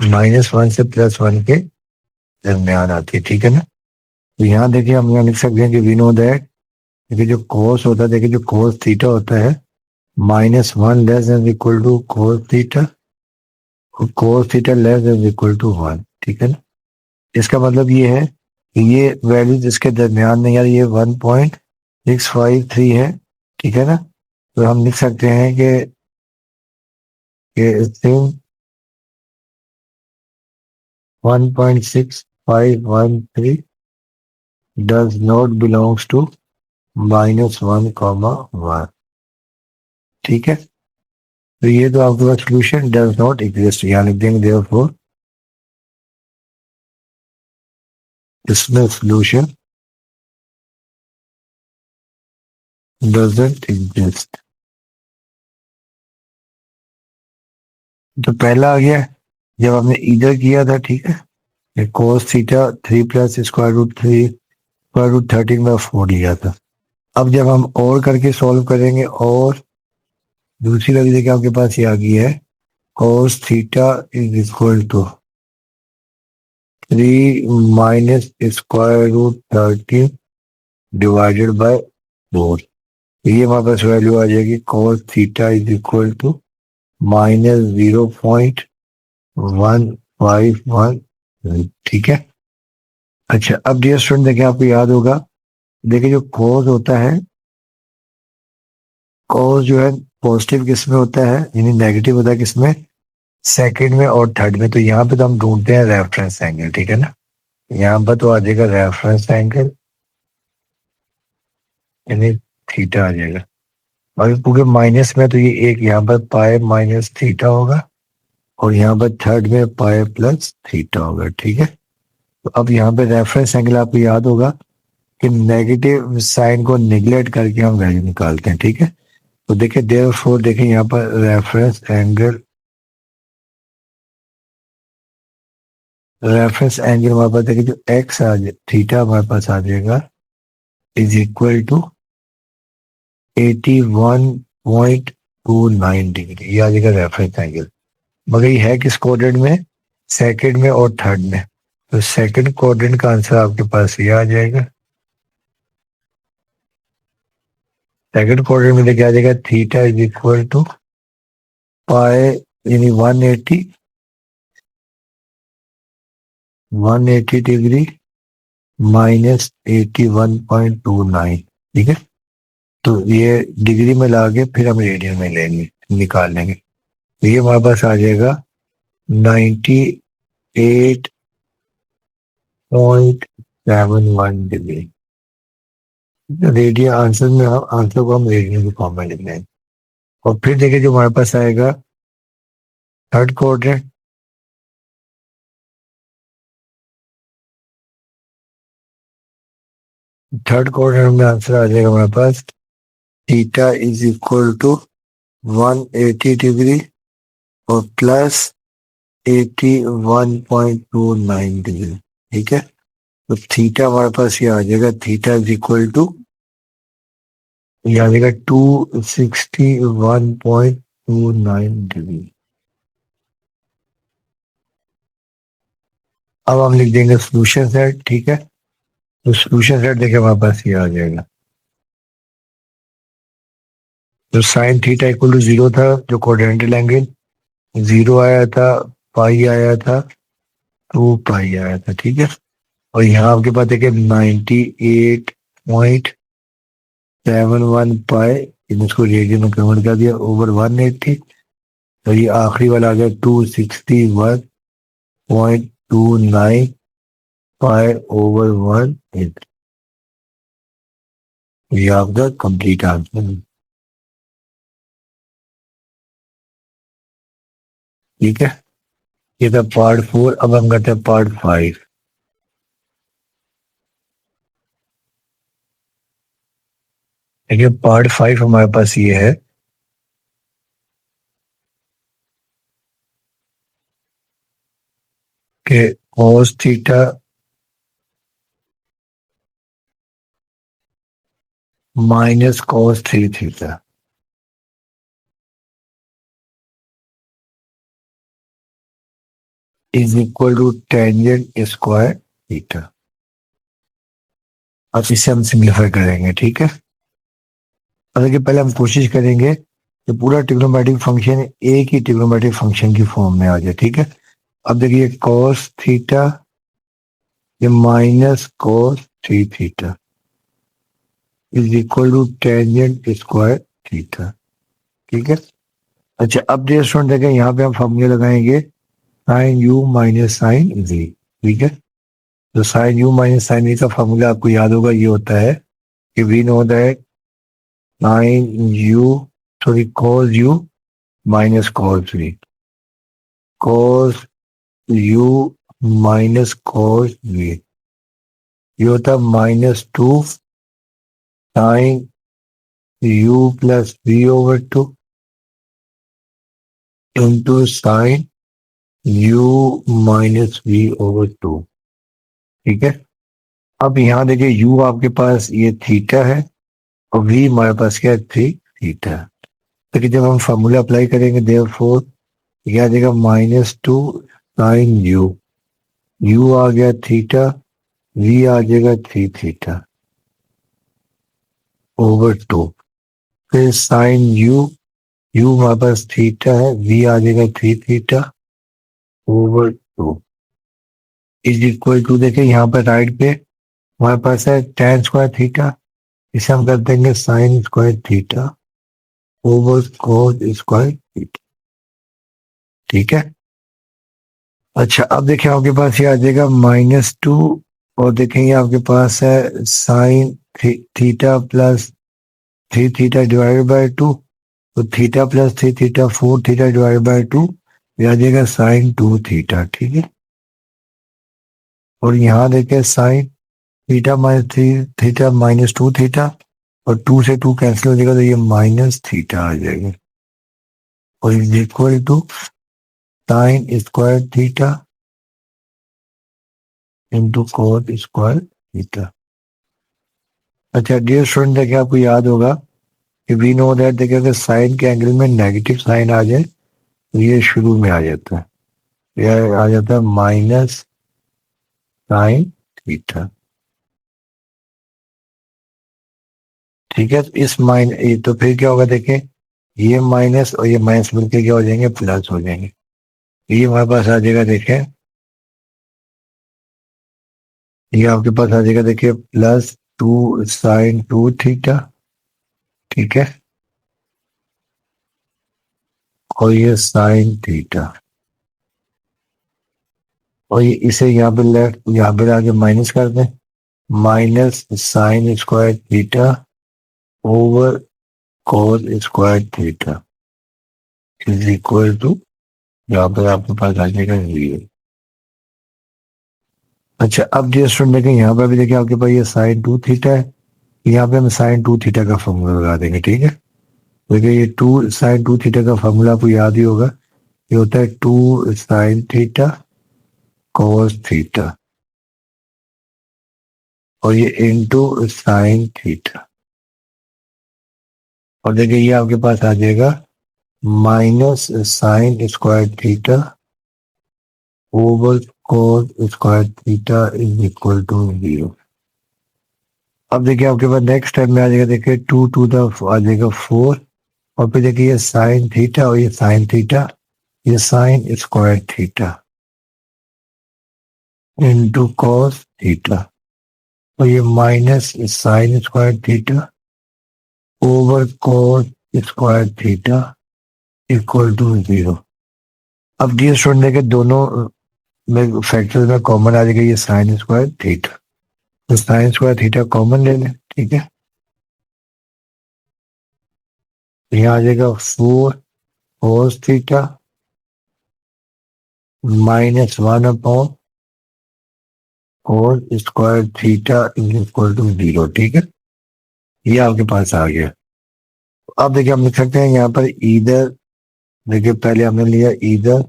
-1 से +1 के दरमियान आती है। ठीक है ना। तो यहाँ देखिए हम यहाँ लिख सकते हैं कि वी नो दैट देखिए जो cos होता है, देखिए जो cos थीटा होता है -1 < cos थीटा और cos थीटा < 1। ठीक है ना। इसका मतलब ये है कि ये वैल्यूज इसके दरमियान में यार ये 1.653 है। ठीक है ना। तो हम लिख सकते हैं कि इससे 1.6513 does not belongs to -1, ठीक है। तो ये तो आपके पास सोल्यूशन डज नॉट एग्जिस्ट, यहाँ लिख देंगे देयरफॉर इसमें सोल्यूशन डजंट एग्जिस्ट। तो पहला आ गया जब हमने इधर किया था, ठीक है, cos theta 3 plus square root 13/4 लिया था। अब जब हम और करके सॉल्व करेंगे, और दूसरी वाली देखिए आपके पास ये आ गई है, cos theta is equal to 3 - square root 13 divided by 4। ये हमारे पास वैल्यू आ जाएगी cos theta is equal to -0.151, ठीक है। अच्छा, अब डियर स्टूडेंट देखिए आपको याद होगा, देखिए जो cos होता है, cos जो है पॉजिटिव किस में होता है, यानी नेगेटिव होता है किसमें, सेकंड में और थर्ड में। तो यहाँ पे तो हम ढूंढते हैं रेफरेंस एंगल, ठीक है ना। यहाँ पर तो आ जाएगा रेफरेंस एंगल, यानी थीटा आ जाएगा। और क्योंकि माइनस में तो ये एक यहाँ पर पाए माइनस थीटा होगा, और यहाँ पर थर्ड में पाए प्लस थीटा होगा, ठीक है। तो अब यहाँ पे रेफरेंस एंगल आपको याद होगा कि नेगेटिव साइन को निगलेक्ट करके हम वैल्यू निकालते हैं, ठीक है। तो देखिए देयरफॉर देखिए यहाँ पर रेफरेंस एंगल हमारे पास देखिए जो एक्स आ जाए, थीटा हमारे पास आ जाएगा इज इक्वल टू 81.29 डिग्री, ये आ जाएगा रेफरेंस एंगल। मगर ये है किस क्वाड्रेंट में, सेकंड में और थर्ड में। तो सेकंड क्वाड्रेंट का आंसर आपके पास ये आ जाएगा। सेकंड क्वाड्रेंट में देखिए आ जाएगा थीटा इज इक्वल टू पाए, यानी 180 डिग्री -81.29, ठीक है। तो ये डिग्री में लाके फिर हम रेडियन में लेंगे, निकाल लेंगे। तो ये हमारे पास आ जाएगा 98.71 डिग्री। रेडियन आंसर में हम आंसर को हम रेडियन के फॉर्म में लिख लेंगे। और फिर देखिए जो हमारे पास आएगा थर्ड क्वाड्रेंट, थर्ड क्वाड्रेंट में आंसर आ जाएगा हमारे पास theta is equal to 180 degree और प्लस 81.29 डिग्री, ठीक है। तो थीटा हमारे पास ये आ जाएगा, थीटा इज इक्वल टू ये आ जाएगा 261.29 डिग्री। अब हम लिख देंगे सोल्यूशन सेट, ठीक है। तो सोल्यूशन सेट देखिए हमारे पास ये आ जाएगा, तो साइन थीटा इक्वल टू 0 था, जो क्वाड्रेंटल एंगल 0 आया था, पाई आया था, 2 पाई आया था, ठीक है। और यहाँ आपके पास देखिए 98.71 पाई, इसको रेडियन में कन्वर्ट कर दिया ओवर 180। तो ये आखिरी वाला आ गया 261.29 पाई ओवर 180। ये आपका कंप्लीट आंसर है, ठीक है। ये था पार्ट 4। अब हम करते हैं पार्ट 5। देखिए पार्ट 5 हमारे पास ये है कि cos theta minus cos 3 theta is equal to tangent square theta. अब इसे हम सिंप्लीफाई करेंगे, ठीक है। और देखिए पहले हम कोशिश करेंगे कि पूरा ट्रिग्नोमेट्रिक फंक्शन एक ही ट्रिग्नोमेट्रिक फंक्शन की फॉर्म में आ जाए, ठीक है। अब देखिए cos थीटा ये minus cos 3 theta is equal to tangent square theta, ठीक है। अच्छा, अब डियर स्टूडेंट देखें, यहाँ पे हम फॉर्मूला लगाएंगे sine u minus sine v, ठीक है। तो sine u minus sine v का फॉर्मूला आपको याद होगा, ये होता है कि we know that cos u minus cos v, cos u minus cos v, ये होता है -2 sin u plus v over 2 into sin u minus v over 2। ठीक है, अब यहाँ देखिए u आपके पास ये थीटा है और v हमारे पास क्या है, थीटा। तो कि जब हम फॉर्मूला अप्लाई करेंगे देयरफॉर क्या आ जाएगा, -2 sin u आ गया थीटा, v आ जाएगा 3 थीटा ओवर 2, फिर साइन u हमारे पास थीटा है, v आ जाएगा 3 theta over 2 is equal to, देखिए यहाँ पर राइट पे हमारे पास है tan स्क्वायर थीटा, इसे हम कर देंगे sign square theta over cos square theta. ठीक है, अच्छा अब देखिए आपके पास ये आ जाएगा -2 और देखेंगे आपके पास है sign theta plus 3 theta divided by 2, तो theta plus 3 theta 4 theta divided by 2, ये आ जाएगा साइन 2 थीटा। ठीक है, और यहाँ देखें sign theta minus 3 theta -2 theta और 2 से 2 कैंसिल हो जाएगा तो ये माइनस थीटा आ जाएगा और is equal to sine square theta into cos square theta. अच्छा डियर स्टूडेंट, देखिए आपको याद होगा कि वी नो दैट, देखिए अगर साइन के एंगल में नेगेटिव साइन आ जाए तो ये शुरू में आ जाता है, यह आ जाता है माइनस साइन थीटा। ठीक है, तो इस तो फिर क्या होगा, देखें ये माइनस और ये माइनस मिलकर क्या हो जाएंगे, प्लस हो जाएंगे। ये हमारे पास आ जाएगा, देखें ये आपके पास आ जाएगा, देखिए +2 साइन 2 थीटा। ठीक है, और ये साइन थीटा और ये इसे यहाँ पे लेफ्ट यहाँ पे आगे माइनस कर दें, minus sine square theta over cos square theta is equal to, यहाँ पर आपके पास आ जाएगा 0। अच्छा अब जो स्टूडेंट देखें यहाँ पर भी देखिए आपके पास ये साइन 2 थीटा है, यहाँ पे हम साइन 2 थीटा का फॉर्मूला लगा देंगे। ठीक है, देखिए ये 2 साइन 2 थीटा का फॉर्मूला आपको याद ही होगा, ये होता है 2 साइन थीटा कॉस थीटा और ये इनटू साइन थीटा और देखिए ये आपके पास आ जाएगा minus sine square theta over cos square theta is equal to 0। अब देखिए आपके पास नेक्स्ट टाइम में आ जाएगा, देखिए 2 टू द आ जाएगा 4 और फिर देखिए ये साइन थीटा और ये साइन थीटा, ये sine square theta into cos theta और ये minus sine square theta over cos square theta equal to 0। अब डियर स्टूडेंट देखिए दोनों में फैक्टर्स में कॉमन आ जाएगा ये साइन स्क्वायर थीटा, तो साइन स्क्वायर थीटा कॉमन ले लें। ठीक है, यहाँ आ जाएगा 4 cos theta -1 upon cos square theta is equal to 0। ठीक है, ये आपके पास आ गया। अब देखिए हम लिख सकते हैं यहाँ पर ईदर, देखिए पहले हमने लिया ईदर,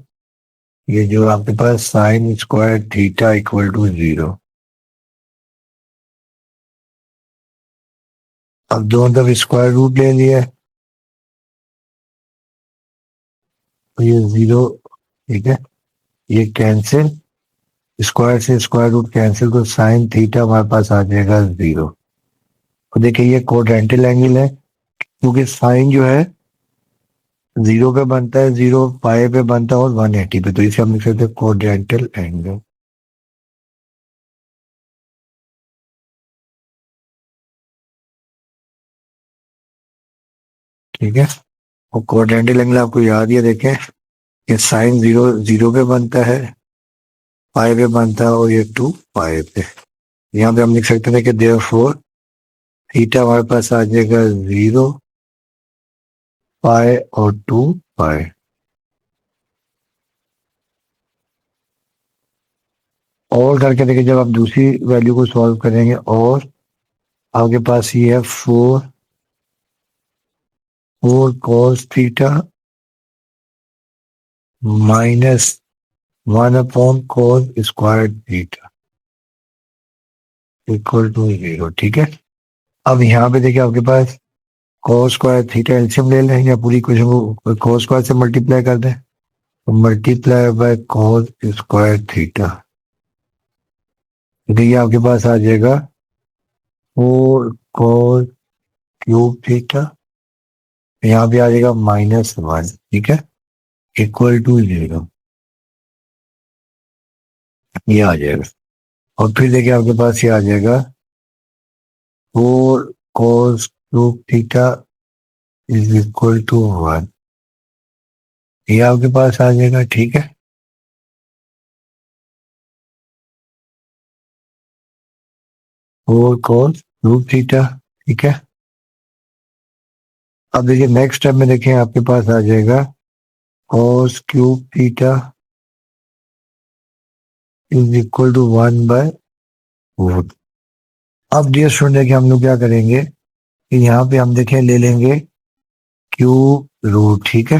ये जो आपके पास sine square theta equal to 0, अब दोनों तरफ स्क्वायर रूट ले लिया तो ये 0। ठीक है, ये कैंसिल, स्क्वायर से स्क्वायर रूट कैंसिल, तो साइन थीटा हमारे पास आ जाएगा 0। और देखिए ये क्वाड्रेंटल एंगल है क्योंकि साइन जो है 0 पे बनता है, 0 पाई पे बनता है और 180 पे, तो इसे हम लिख सकते हैं क्वाड्रेंटल एंगल। ठीक है, और क्वाड्रेंटल एंगल आपको याद ही है, देखें ये साइन 0 पे बनता है, पाई पे बनता है और ये 2 पाई पे। यहाँ पे हम लिख सकते हैं कि देयरफॉर थीटा हमारे पास आ जाएगा 0 पाई और 2 पाई। और करके देखिए जब आप दूसरी वैल्यू को सॉल्व करेंगे, और आपके पास ये है 4 cos theta minus 1/cos square theta equal to 0। ठीक है, अब यहाँ पे देखिए आपके पास cos स्क्वायर थीटा एलसीएम ले लें या पूरी इक्वेशन को cos स्क्वायर से मल्टीप्लाई कर दें, तो multiply by cos square theta, देखिए आपके पास आ जाएगा 4 cos क्यूब थीटा, यहाँ पे आ जाएगा -1। ठीक है, इक्वल टू 0, ये आ जाएगा। और फिर देखिए आपके पास ये आ जाएगा 4 cos cube theta is equal to 1, ये आपके पास आ जाएगा। ठीक है, 4 cos क्यूब थीटा। ठीक है, अब देखिए नेक्स्ट स्टेप में देखें आपके पास आ जाएगा cos cube theta is equal to 1/4। अब डियर स्टूडेंट देखिए हम लोग क्या करेंगे कि यहाँ पे हम देखें ले लेंगे क्यूब रूट। ठीक है,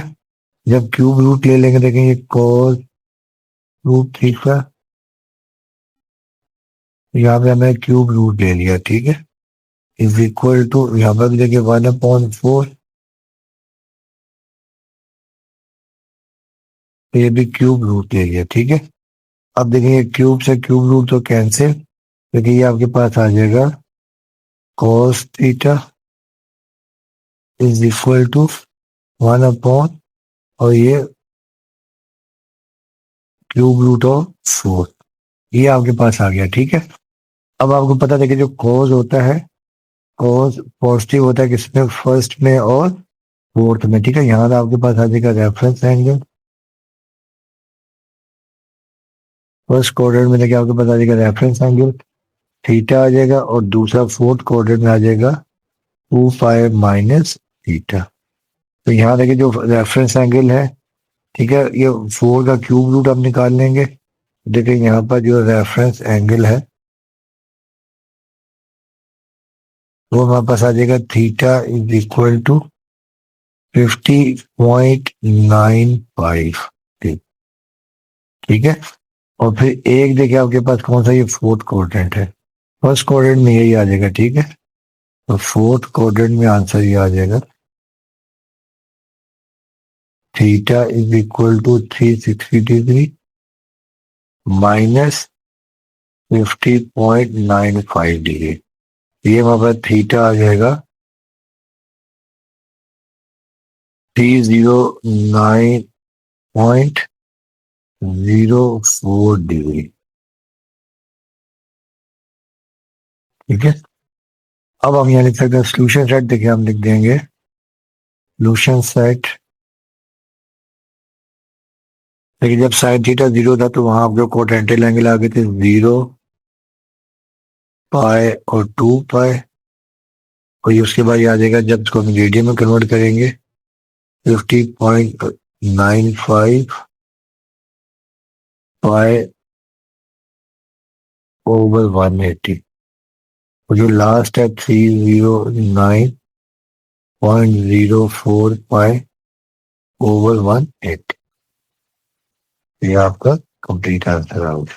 जब क्यूब रूट ले लेंगे देखेंगे cos क्यूब थीटा, यहाँ पे हमने क्यूब रूट ले लिया। ठीक है, इज इक्वल टू यहाँ पर भी देखिए 1/4, ये भी क्यूब रूट ले लिया। ठीक है, अब देखिए क्यूब से क्यूब रूट तो कैंसिल, देखिए ये आपके पास आ जाएगा cos theta is equal to 1/, और ये क्यूब रूट ऑफ 4, ये आपके पास आ गया। ठीक है, अब आपको पता देखिए जो cos होता है, cos पॉजिटिव होता है किसमें, फर्स्ट में और फोर्थ में। ठीक है, यहाँ आपके पास आ जाएगा रेफरेंस एंगल, फर्स्ट क्वाड्रेंट में देखिए आपके पास आ जाएगा रेफरेंस एंगल थीटा आ जाएगा, और दूसरा फोर्थ क्वाड्रेंट में आ जाएगा 2 पाई माइनस थीटा। तो यहाँ देखिए जो रेफरेंस एंगल है, ठीक है, ये 4 का क्यूब रूट हम निकाल लेंगे। देखिए यहाँ पर जो रेफरेंस एंगल है वो हमारे पास आ जाएगा थीटा इज इक्वल टू 50.95। ठीक है, और फिर एक देखिए आपके पास कौन सा, ये फोर्थ क्वाड्रेंट है, फर्स्ट क्वाड्रेंट में यही आ जाएगा। ठीक है, तो फोर्थ क्वाड्रेंट में आंसर ये आ जाएगा theta is equal to 360 degree minus 50.95 degree. ये हमारे पास थीटा आ जाएगा 309.04 डिग्री। ठीक है, अब हम यहाँ लिख सकते हैं सोल्यूशन सेट, देखिए हम लिख देंगे सोल्यूशन सेट। लेकिन जब साइन थीटा 0 था तो वहां आपके कोटेंटल एंगल आ गए थे 0 पाई और 2 पाई, और ये उसके बाद ये आ जाएगा जब इसको हम रेडियन में कन्वर्ट करेंगे 50.95 पाई ओवर 180, और जो लास्ट है 309.04 पाई ओवर 180। ये आपका कंप्लीट आंसर आउट।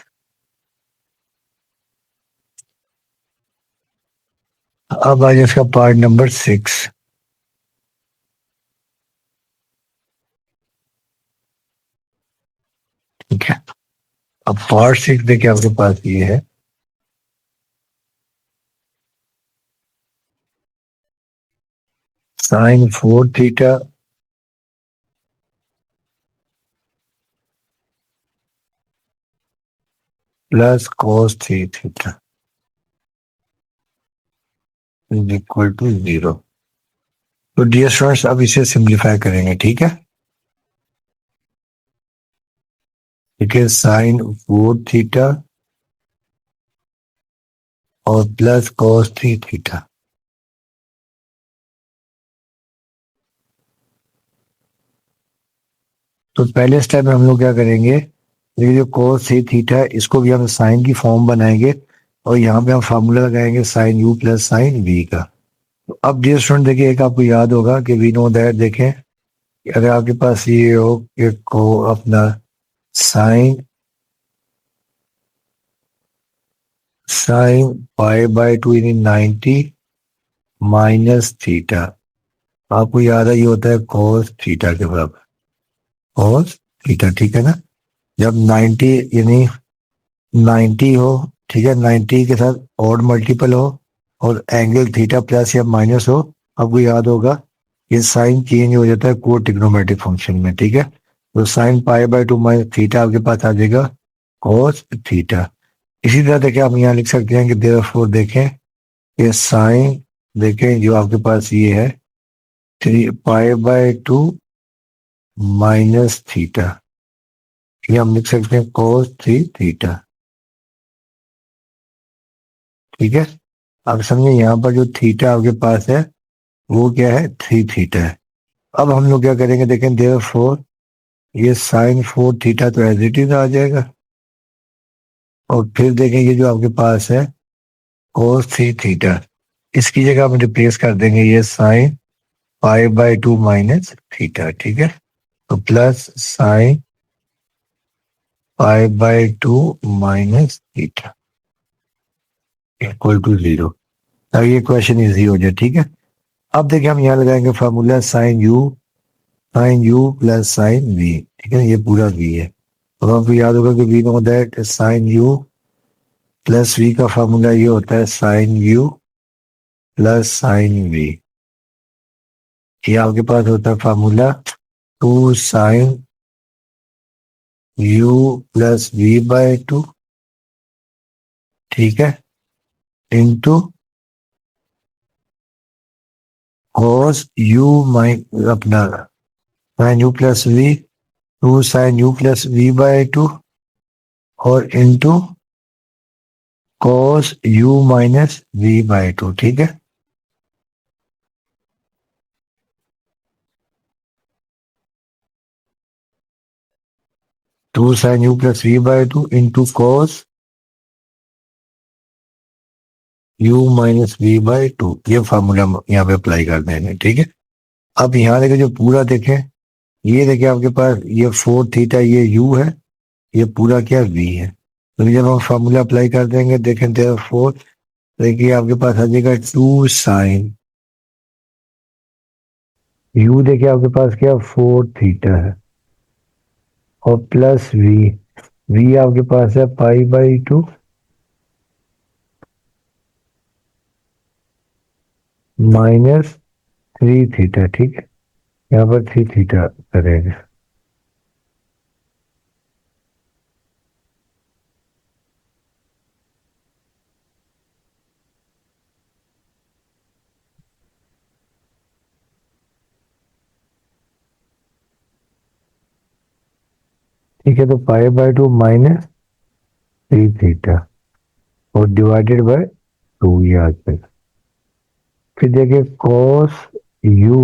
अब आज इसका पार्ट नंबर 6। ठीक है, अब पार्ट 6 देखिए आपके पास ये है sine 4 theta plus cos 3 theta is equal to 0। तो डियर स्टूडेंट्स अब इसे सिंप्लीफाई करेंगे। ठीक है, ठीक है, साइन 4 थीटा और प्लस cos 3 थीटा, तो पहले स्टेप में हम लोग क्या करेंगे, ये जो cos से थीटा है इसको भी हम साइन की फॉर्म बनाएंगे और यहाँ पे हम फार्मूला लगाएंगे sine u plus sine v का। तो अब डियर स्टूडेंट देखिए, एक आपको याद होगा कि वी नो दैट, देखें कि अगर आपके पास ये हो कि को अपना sine sine pi by two यानी 90 माइनस थीटा, आपको याद है ये होता है cos थीटा के बराबर, cos थीटा, ठीक है ना। जब 90 यानी 90 हो, ठीक है, 90 के साथ ऑड मल्टीपल हो और एंगल थीटा प्लस या माइनस हो, आपको याद होगा ये साइन चेंज हो जाता है को ट्रिग्नोमेट्रिक फंक्शन में, ठीक है। तो sign pi by two minus theta आपके पास आ जाएगा cos थीटा। इसी तरह देखें हम यहाँ लिख सकते हैं कि देयरफॉर देखें ये साइन, देखें जो आपके पास ये है 3 पाई बाय टू माइनस थीटा, ये हम लिख सकते हैं cos 3 थीटा, ठीक है। अब समझे यहाँ पर जो थीटा आपके पास है वो क्या है, 3 थीटा है। अब हम लोग क्या करेंगे, देखें देयरफॉर ये साइन 4 थीटा तो एज इट इज आ जाएगा और फिर देखें ये जो आपके पास है cos 3 थीटा, इसकी जगह हम रिप्लेस कर देंगे ये sine pi by two minus theta, ठीक है। तो plus sine pi by two minus theta equal to 0। अब ये क्वेश्चन इजी हो जाए, ठीक है। अब देखिए हम यहाँ लगाएंगे formula sine u plus sine v, ठीक है, ये पूरा वी है। तो आपको याद होगा कि we know that sine u plus v का फार्मूला ये होता है sine u plus sine v. ये आपके पास होता है formula 2 sine u plus v by two, ठीक है, इंटू कॉस यू माइन अपना sine u plus v, 2 sine u plus v by two और into cos u minus v by two, ठीक है। 2 sine u plus v by two into cos u minus v by two, ये फार्मूला यहाँ पे अप्लाई कर देंगे, ठीक है। अब यहाँ देखें जो पूरा देखें, ये देखिए आपके पास ये 4 थीटा ये यू है, ये पूरा क्या वी है। तो जब हम फार्मूला अप्लाई कर देंगे देखें तो 4, देखिए आपके पास आ जाएगा 2 साइन यू, देखिए आपके पास क्या 4 थीटा है और प्लस वी, वी आपके पास है पाई बाई टू माइनस 3 थीटा, ठीक है, यहाँ पर 3 थीटा करेंगे। ठीक है, तो पाई बाय टू माइनस 3 थीटा और डिवाइडेड बाय 2 ये आ जाएगा। फिर देखिए कॉस यू,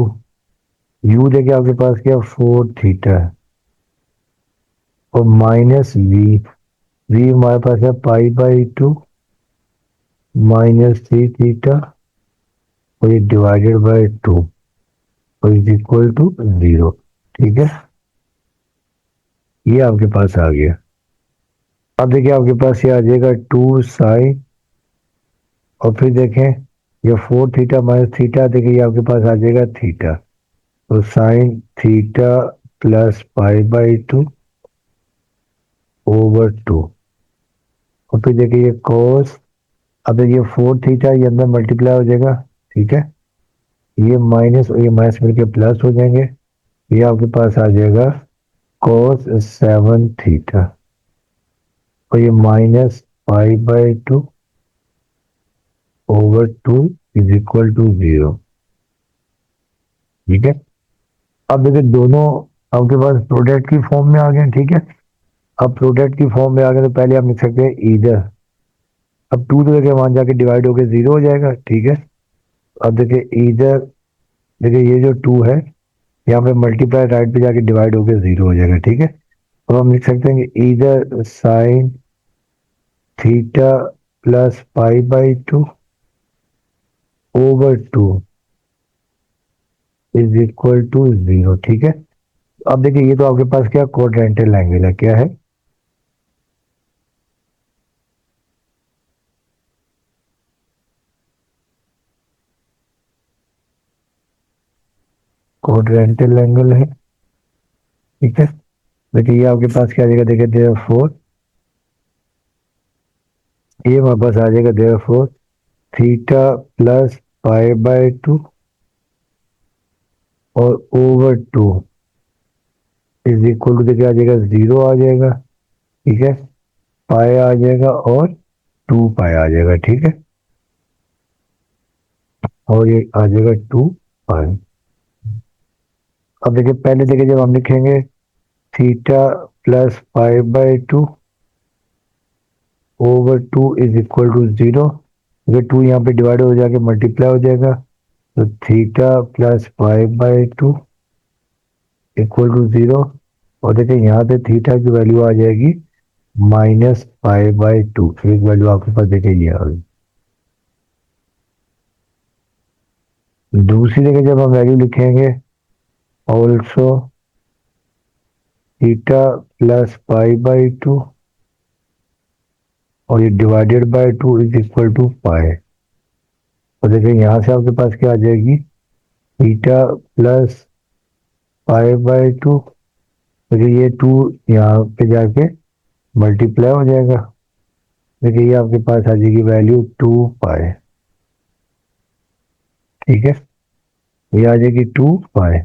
यू देखिए आपके पास क्या 4 थीटा है और माइनस वी, वी हमारे पास है पाई बाई टू माइनस 3 थीटा और ये डिवाइडेड बाय 2 और इज इक्वल टू 0, ठीक है, ये आपके पास आ गया। अब देखिए आपके पास ये आ जाएगा 2 साइन और फिर देखें ये 4 थीटा माइनस थीटा, देखिए ये आपके पास आ जाएगा थीटा, तो sign theta plus pi by two over 2 और फिर देखिए ये cos, अब देखिए 4 थीटा ये अंदर मल्टीप्लाई हो जाएगा, ठीक है, ये माइनस और ये माइनस मिलके प्लस हो जाएंगे, ये आपके पास आ जाएगा cos 7 थीटा और ये minus pi by two over 2 is equal to 0, ठीक है। अब देखिए दोनों आपके पास प्रोडक्ट की फॉर्म में आ गए, ठीक है। अब प्रोडक्ट की फॉर्म में आ गए तो पहले हम लिख सकते हैं इधर, अब 2 तो देखिए वहां जाके डिवाइड होकर 0 हो जाएगा, ठीक है। अब देखिए इधर, देखिए ये जो 2 है यहाँ पे मल्टीप्लाई राइट पे जाके डिवाइड होकर 0 हो जाएगा, ठीक है। अब हम लिख सकते हैं कि इधर sine theta plus pi by 2 over 2 is equal to 0, ठीक है। अब देखिए ये तो आपके पास क्या क्वाड्रेंटल एंगल है, क्या है, क्वाड्रेंटल एंगल है, ठीक है। देखिए ये आपके पास क्या आ जाएगा, देखिए देयरफॉर ये हमारे पास आ जाएगा therefore theta plus pi by 2 और ओवर 2 इज इक्वल टू, देखिए आ जाएगा 0 आ जाएगा, ठीक है, पाई आ जाएगा और 2 पाई आ जाएगा, ठीक है, और ये आ जाएगा 2 पाई। अब देखिए पहले देखिए जब हम लिखेंगे theta plus pi by 2 over 2 is equal to 0, अगर 2 यहाँ पे डिवाइड हो जाके मल्टीप्लाई हो जाएगा, तो theta plus pi by 2 equal to 0, और देखिए यहाँ पे थीटा की वैल्यू आ जाएगी माइनस पाई बाय 2, एक वैल्यू आपके पास देखिए ये आ गई। दूसरी जगह जब हम वैल्यू लिखेंगे also theta plus pi by 2 और ये divided by 2 is equal to pi, और देखिए यहाँ से आपके पास क्या आ जाएगी थीटा प्लस पाई बाई 2, देखिए ये 2 यहाँ पे जाके मल्टीप्लाई हो जाएगा, देखिए ये आपके पास आ जाएगी वैल्यू 2 पाई, ठीक है, ये आ जाएगी 2 पाई।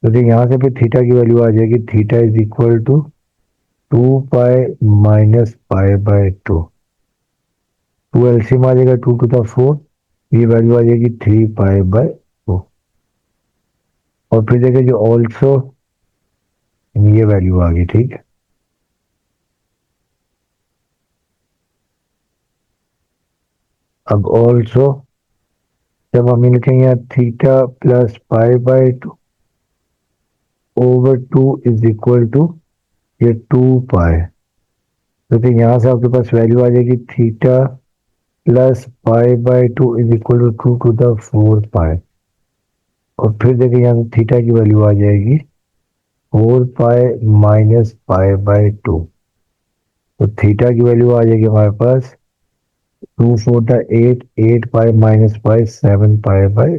तो देखिए यहाँ से फिर थीटा की वैल्यू आ जाएगी theta is equal to 2 pi minus pi by 2, 2 LCM आ जाएगा 2 टू द 4, ये वैल्यू आ जाएगी 3 पाई बाय 2, और फिर देखिए जो ऑल्सो ये वैल्यू आ गई, ठीक है। अब ऑल्सो जब हम लिखेंगे theta plus pi by 2 over 2 is equal to ये 2 पाई, तो फिर यहाँ से आपके पास वैल्यू आ जाएगी theta plus pi by 2 is equal to 2 to the 4 pi, और फिर देखिए यहाँ से थीटा की वैल्यू आ जाएगी 4 पाई माइनस पाई बाय 2, तो थीटा की वैल्यू आ जाएगी हमारे पास 2 4 the 8, 8 pi minus pi 7 pi by.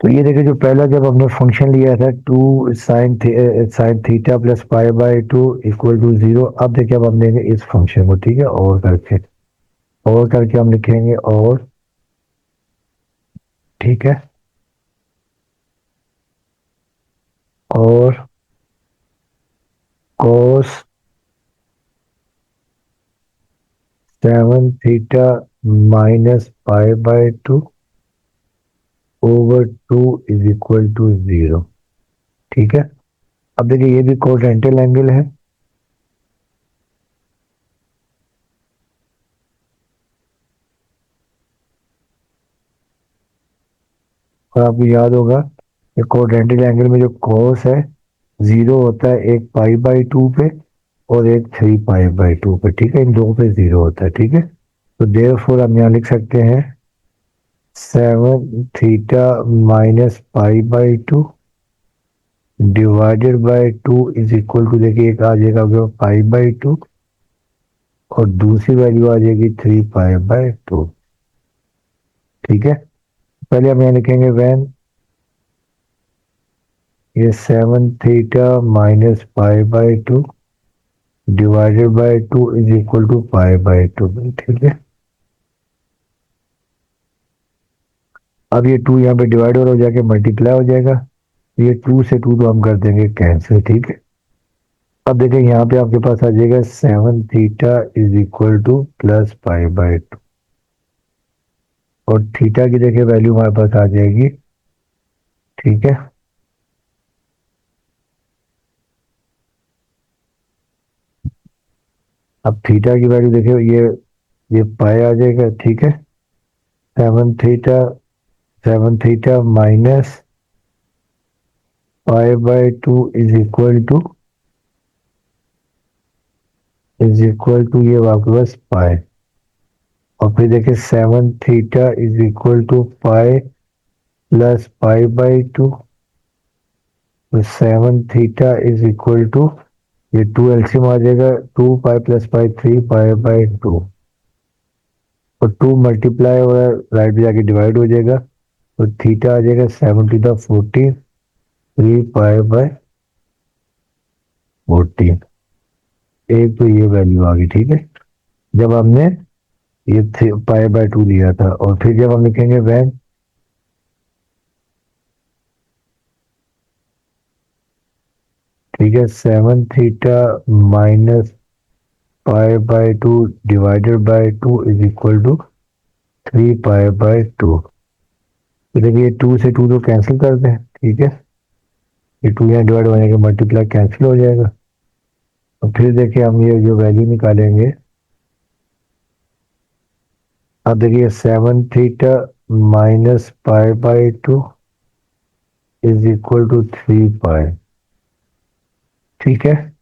तो ये देखिए जो पहला जब हमने फंक्शन लिया था 2 sine theta plus pi by 2 equal to 0, अब देखिए अब हम लेंगे इस फंक्शन को, ठीक है, और करके हम लिखेंगे और, ठीक है, और cos 7 theta minus pi by 2 over 2 is equal to 0, ठीक है। अब देखिए ये भी कोटेंटल एंगल है, और आपको याद होगा कि कोटेंटल एंगल में जो cos है 0 होता है एक पाई बाई 2 पे और एक 3 पाई बाई 2 पे, ठीक है, इन दो पे 0 होता है, ठीक है। तो देयरफॉर हम यहाँ लिख सकते हैं 7 theta minus pi by 2 divided by 2 is equal to, देखिए एक आ जाएगा पाई बाई 2 और दूसरी वैल्यू आ जाएगी 3 पाई बाय 2, ठीक है। पहले हम यहाँ लिखेंगे वैन ये 7 theta minus pi by 2 divided by 2 is equal to pi by 2, ठीक है। अब ये 2 यहाँ पे डिवाइड हो जाके मल्टीप्लाई हो जाएगा, ये 2 से 2 तो हम कर देंगे कैंसिल, ठीक है। अब देखिए यहाँ पे आपके पास आ जाएगा 7 theta is equal to plus pi by 2, और थीटा की देखिए वैल्यू हमारे पास आ जाएगी, ठीक है। अब थीटा की वैल्यू देखिए ये पाई आ जाएगा, ठीक है, seven theta minus pi by two is equal to ये आपके पास पाई, और फिर देखिए seven theta is equal to pi plus pi by two, तो seven theta is equal to ये टू एलसीएम आ जाएगा, two pi plus pi three pi by two, और टू मल्टीप्लाई हो रहा है राइट में जाके डिवाइड हो जाएगा, तो थीटा आ जाएगा seven to the 14 three pi by 14। एक तो ये वैल्यू आ गई, ठीक है, जब हमने ये पाई बाय टू लिया था। और फिर जब हम लिखेंगे वैन ठीक है seven theta minus pi by two divided by two is equal to three pi by two. तो देखिए टू से टू तो कैंसिल कर दें, ठीक है, ये टू यहाँ डिवाइड होने के मल्टीप्लाई कैंसिल हो जाएगा। और फिर देखिए हम ये जो वैल्यू निकालेंगे, अब देखिए seven theta minus pi by two is equal to three pi, ठीक है,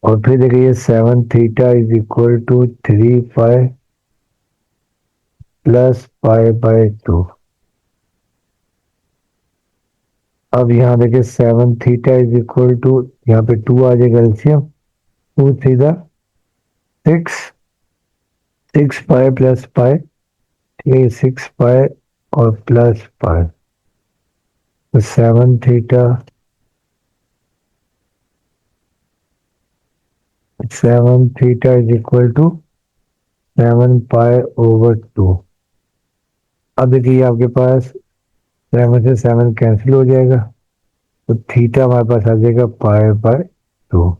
और फिर देखिए seven theta is equal to three pi plus pi by two. अब यहाँ देखिए seven theta is equal to, यहाँ पे टू आ जाएगा LCM, two theta six, six pi plus pi, ठीक है, सिक्स पाई और प्लस पाई, तो seven theta is equal to seven pi over two. अब देखिए आपके पास सेवन से सेवन कैंसिल हो जाएगा, तो थीटा हमारे पास आ जाएगा पाई बाय टू।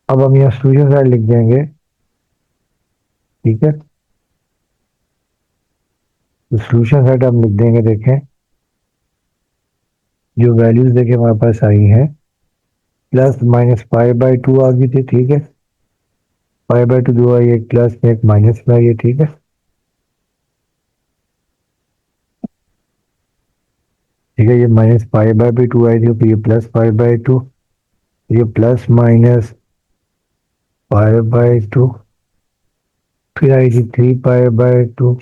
अब हम यहाँ सोल्यूशन साइड लिख देंगे, ठीक है, तो सोल्यूशन साइड हम लिख देंगे, देखें जो वैल्यूज देखें हमारे पास आई हैं, plus minus pi by two आ गई थी, ठीक है, पाई बाय टू दो आई, एक प्लस में एक माइनस में आई है, ठीक है, ठीक है, ये माइनस पाई बाय भी टू आई थी, फिर ये प्लस पाई बाय टू, ये plus minus pi by to, फिर आई थी थ्री पाई बाय टू,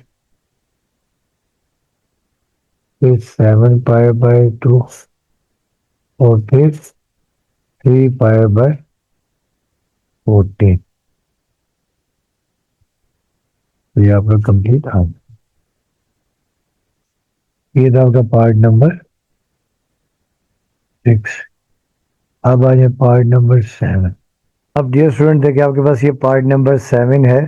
फिर सेवन पाई बाय टू, और फिर थ्री पाई बाय 14। तो ये आपका कंप्लीट आंसर, ये था आपका पार्ट नंबर 6। अब आ जाए पार्ट नंबर 7। अब डियर स्टूडेंट देखिए आपके पास ये पार्ट नंबर 7 है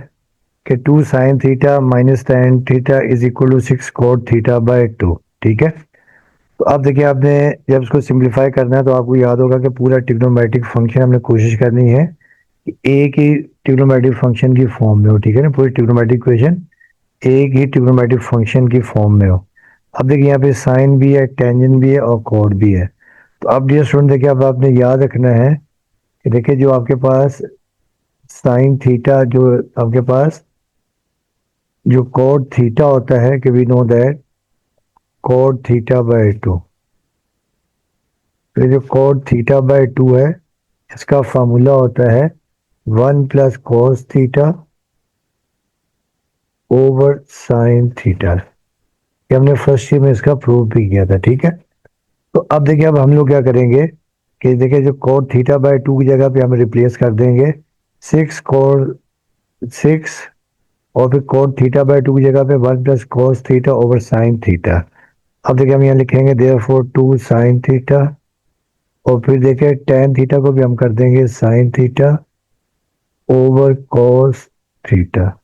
कि two sine theta minus ten theta is equal to six cot theta by two, ठीक है। तो अब देखिए आपने जब इसको सिंप्लीफाई करना है तो आपको याद होगा कि पूरा ट्रिग्नोमेट्रिक फंक्शन हमने कोशिश करनी है कि एक ही ट्रिग्नोमेट्रिक फंक्शन की फॉर्म में हो, ठीक है ना, पूरी ट्रिग्नोमेट्रिक इक्वेशन एक ही ट्रिग्नोमेट्रिक फंक्शन की फॉर्म में हो। अब देखिए यहाँ पे साइन भी है, टेंजेंट भी है और कोड भी है। तो अब डियर स्टूडेंट देखिए अब आपने याद रखना है कि देखिए जो आपके पास साइन थीटा, जो आपके पास जो कोड थीटा होता है कि we know that cot theta by two, तो जो कोड थीटा बाय टू है इसका फार्मूला होता है one plus cos theta over sign theta. ये हमने फर्स्ट ईयर में इसका प्रूव भी किया था, ठीक है। तो अब देखिए अब हम लोग क्या करेंगे कि देखिए जो कोड थीटा बाय टू की जगह पे हम रिप्लेस कर देंगे सिक्स कोड सिक्स, और फिर कोड थीटा बाय टू की जगह पे one plus cos theta over sine theta. अब देखिए हम यहाँ लिखेंगे देयरफॉर टू साइन थीटा, और फिर देखिए टेन थीटा को भी हम कर देंगे sine theta over cos theta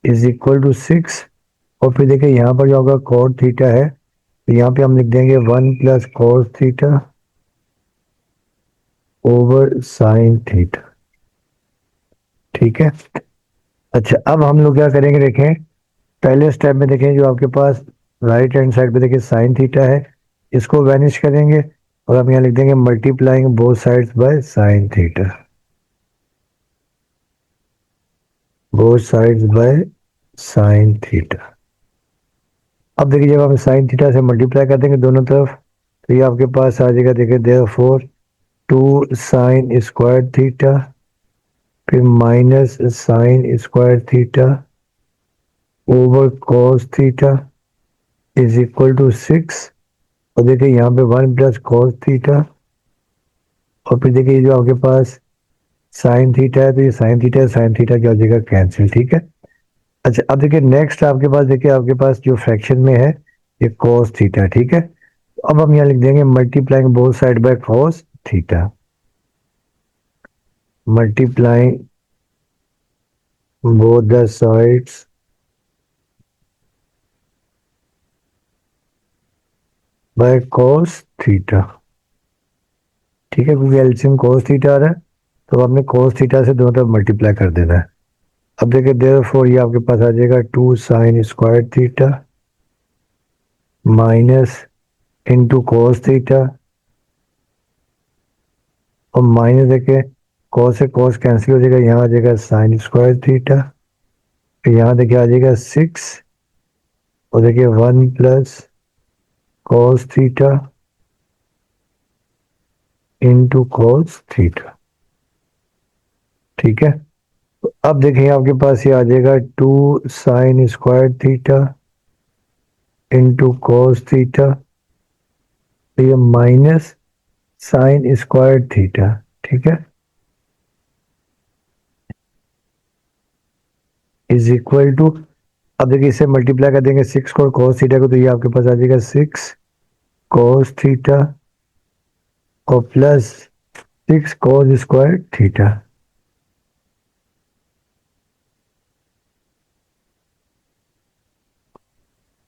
is equal to six, और फिर देखिए यहाँ पर जो होगा कोड थीटा है तो यहाँ पे हम लिख देंगे one plus cos theta over sine theta, ठीक है। अच्छा अब हम लोग क्या करेंगे, देखें पहले स्टेप में देखें जो आपके पास राइट हैंड साइड पे देखिए साइन थीटा है, इसको वैनिश करेंगे और हम यहाँ लिख देंगे multiplying both sides by sine theta. Both sides by sine theta. अब देखिए जब हम साइन थीटा से मल्टीप्लाई कर देंगे दोनों तरफ तो ये आपके पास आ जाएगा, देखिए देयरफॉर 2 साइन स्क्वायर थीटा फिर minus sine square theta over cos theta is equal to 6। और देखिए यहाँ पे 1 प्लस कॉस थीटा और फिर देखिए जो आपके पास साइन थीटा है तो ये साइन थीटा क्या हो जाएगा, कैंसिल। ठीक है। अच्छा अब देखिए नेक्स्ट आपके पास, देखिए आपके पास जो फ्रैक्शन में है ये कॉस थीटा। ठीक है, तो अब हम यहाँ लिख देंगे multiplying both side by cos theta, multiplying both the sides by cos theta. ठीक है, क्योंकि एलसीएम cos थीटा आ रहा है तो आपने cos थीटा से दोनों तरफ मल्टीप्लाई कर देना है। अब देखिए देयरफॉर ये आपके पास आ जाएगा 2 sine square theta minus into cos theta और माइनस देखिए cos से cos कैंसिल हो जाएगा, यहाँ आ जाएगा साइन स्क्वायर थीटा, फिर यहाँ देखिए आ जाएगा 6 और देखिए 1 plus cos theta into cos theta. ठीक है, तो अब देखिए आपके पास ये आ जाएगा 2 sine square theta into cos theta, तो ये माइनस साइन स्क्वायर थीटा। ठीक है, इज इक्वल टू, अब देखिए इसे मल्टीप्लाई कर देंगे 6 को और cos थीटा को, तो ये आपके पास आ जाएगा 6 cos थीटा और प्लस 6 cos स्क्वायर थीटा।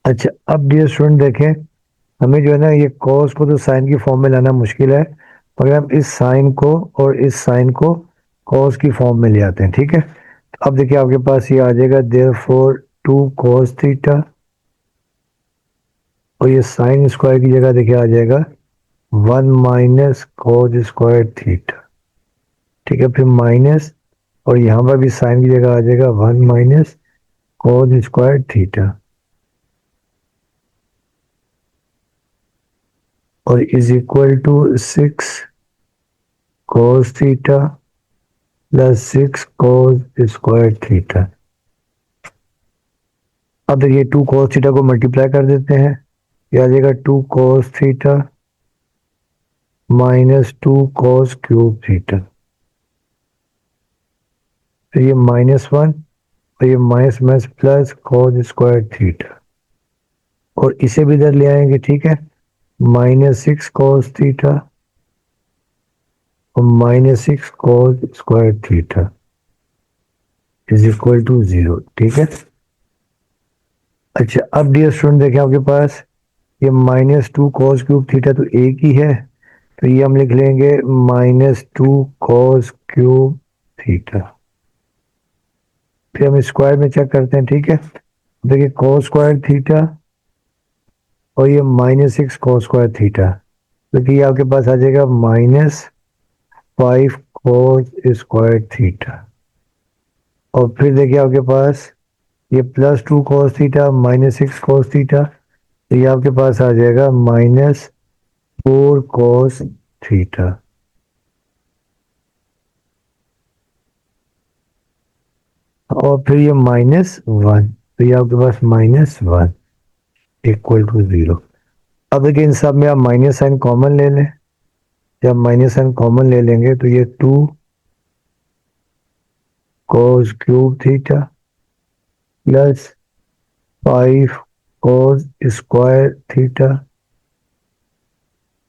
अच्छा अब डियर स्टूडेंट देखें, हमें जो है ना ये cos को तो साइन की फॉर्म में लाना मुश्किल है, मगर हम इस साइन को और इस साइन को cos की फॉर्म में ले आते हैं। ठीक है, तो अब देखिए आपके पास ये आ जाएगा देयरफॉर 2 cos थीटा और ये साइन स्क्वायर की जगह देखिए आ जाएगा 1 माइनस cos स्क्वायर थीटा। ठीक है, फिर माइनस और यहाँ पर भी साइन की जगह आ जाएगा 1 माइनस cos स्क्वायर थीटा और is equal to 6 cos theta plus 6 cos square theta. अब देखिए 2 cos थीटा को मल्टीप्लाई कर देते हैं, ये आ जाएगा 2 cos theta minus 2 cos cube theta, तो ये -1 और ये minus minus plus cos square theta और इसे भी इधर ले आएंगे। ठीक है, -6 cos थीटा और -6 cos square theta is equal to 0। ठीक है, अच्छा अब डियर स्टूडेंट देखें आपके पास ये -2 cos क्यूब थीटा तो एक ही है, तो ये हम लिख लेंगे -2 cos क्यूब थीटा, फिर हम स्क्वायर में चेक करते हैं। ठीक है, देखिए cos स्क्वायर थीटा और ये -6 cos स्क्वायर थीटा, तो ये आपके पास आ जाएगा -5 cos स्क्वायर थीटा और फिर देखिए आपके पास ये +2 cos थीटा -6 cos थीटा, तो ये आपके पास आ जाएगा -4 cos थीटा और फिर ये -1, तो ये आपके पास -1 इक्वल टू 0। अब देखिए इन सब में आप माइनस साइन कॉमन ले लें, जब माइनस साइन कॉमन ले लेंगे तो ये 2 cos cube theta plus 5 cos square theta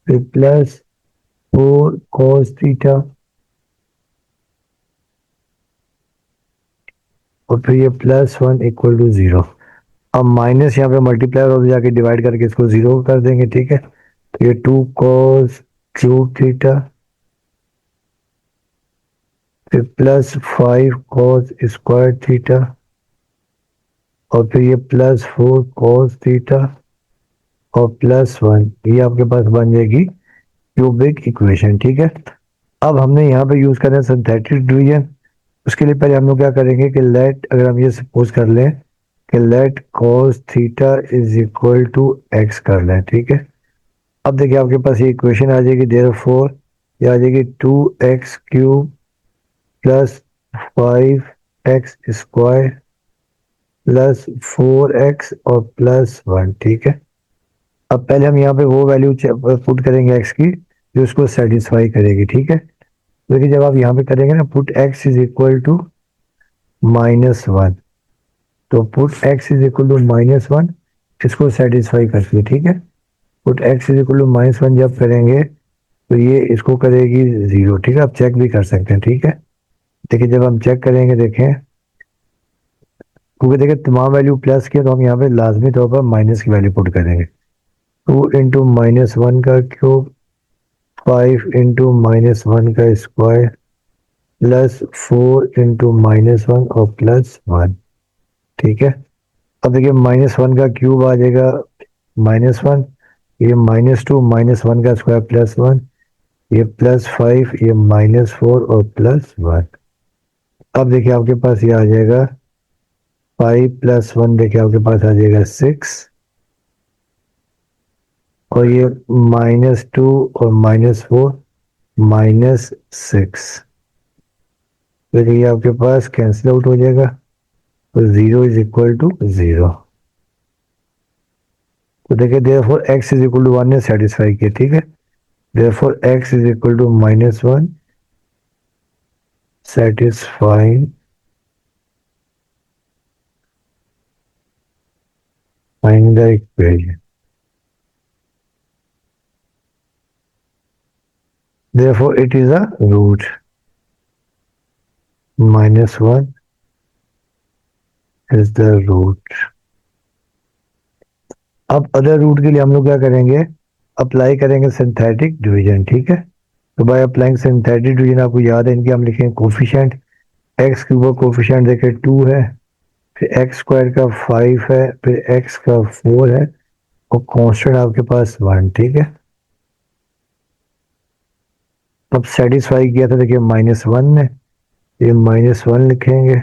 फिर प्लस 4 cos थीटा और फिर ये +1 इक्वल टू 0। अब माइनस यहाँ पे मल्टीप्लाई और जाके डिवाइड करके इसको 0 कर देंगे। ठीक है, तो ये 2 cos क्यूब थीटा फिर +5 cos स्क्वायर थीटा और फिर ये +4 cos थीटा और +1, ये आपके पास बन जाएगी क्यूबिक इक्वेशन। ठीक है, अब हमने यहाँ पे यूज करना है सिंथेटिक डिवीजन, उसके लिए पहले हम लोग क्या करेंगे कि लेट, अगर हम ये सपोज कर लें कि let cos theta is equal to x कर लें, ठीक है। अब देखिए आपके पास ये इक्वेशन आ जाएगी, देयरफॉर ये आ जाएगी 2x³ plus 5x square plus 4x और प्लस 1, ठीक है। अब पहले हम यहाँ पे वो वैल्यू पुट करेंगे x की जो उसको सेटिस्फाई करेगी, ठीक है। देखिए जब आप यहाँ पे करेंगे ना, put x is equal to -1, तो put x is equal to -1 इसको सेटिस्फाई करती है, ठीक है। Put x is equal to -1 जब करेंगे तो ये इसको करेगी 0, ठीक है। आप चेक भी कर सकते हैं, ठीक है। देखिए जब हम चेक करेंगे, देखें, क्योंकि देखिए तमाम वैल्यू प्लस की है तो हम यहाँ पे लाजमी तौर पर माइनस की वैल्यू पुट करेंगे। 2 इंटू -1 का क्यूब, 5 इंटू -1 का स्क्वायर प्लस 4 इंटू -1 और प्लस 1, ठीक है। अब देखिए -1 का क्यूब आ जाएगा -1, ये -2 -1 का स्क्वायर प्लस 1, ये +5, ये -4 और प्लस 1। अब देखिए आपके पास ये आ जाएगा 5 प्लस 1, देखिए आपके पास आ जाएगा 6, और ये -2 और -4 -6, देखिए ये आपके पास कैंसिल आउट हो जाएगा, तो 0 इज इक्वल टू 0। तो देखिए therefore x is equal to 1 ने सेटिस्फाई किया, ठीक है। Therefore x is equal to -1 satisfying find the equation. Therefore it is a root. -1 is the root. अब अदर रूट के लिए हम लोग क्या करेंगे, अप्लाई करेंगे सिंथेटिक डिवीजन, ठीक है। तो बाय अप्लाइंग सिंथेटिक डिवीजन, आपको याद है इनके हम लिखेंगे कोफिशिएंट, एक्स क्यूब का कोफिशिएंट देखिए 2 है, फिर एक्स स्क्वायर का 5 है, फिर एक्स का 4 है, और कांस्टेंट आपके पास 1, ठीक है। अब सेटिस्फाई किया था देखिए -1 ने, ये -1 लिखेंगे,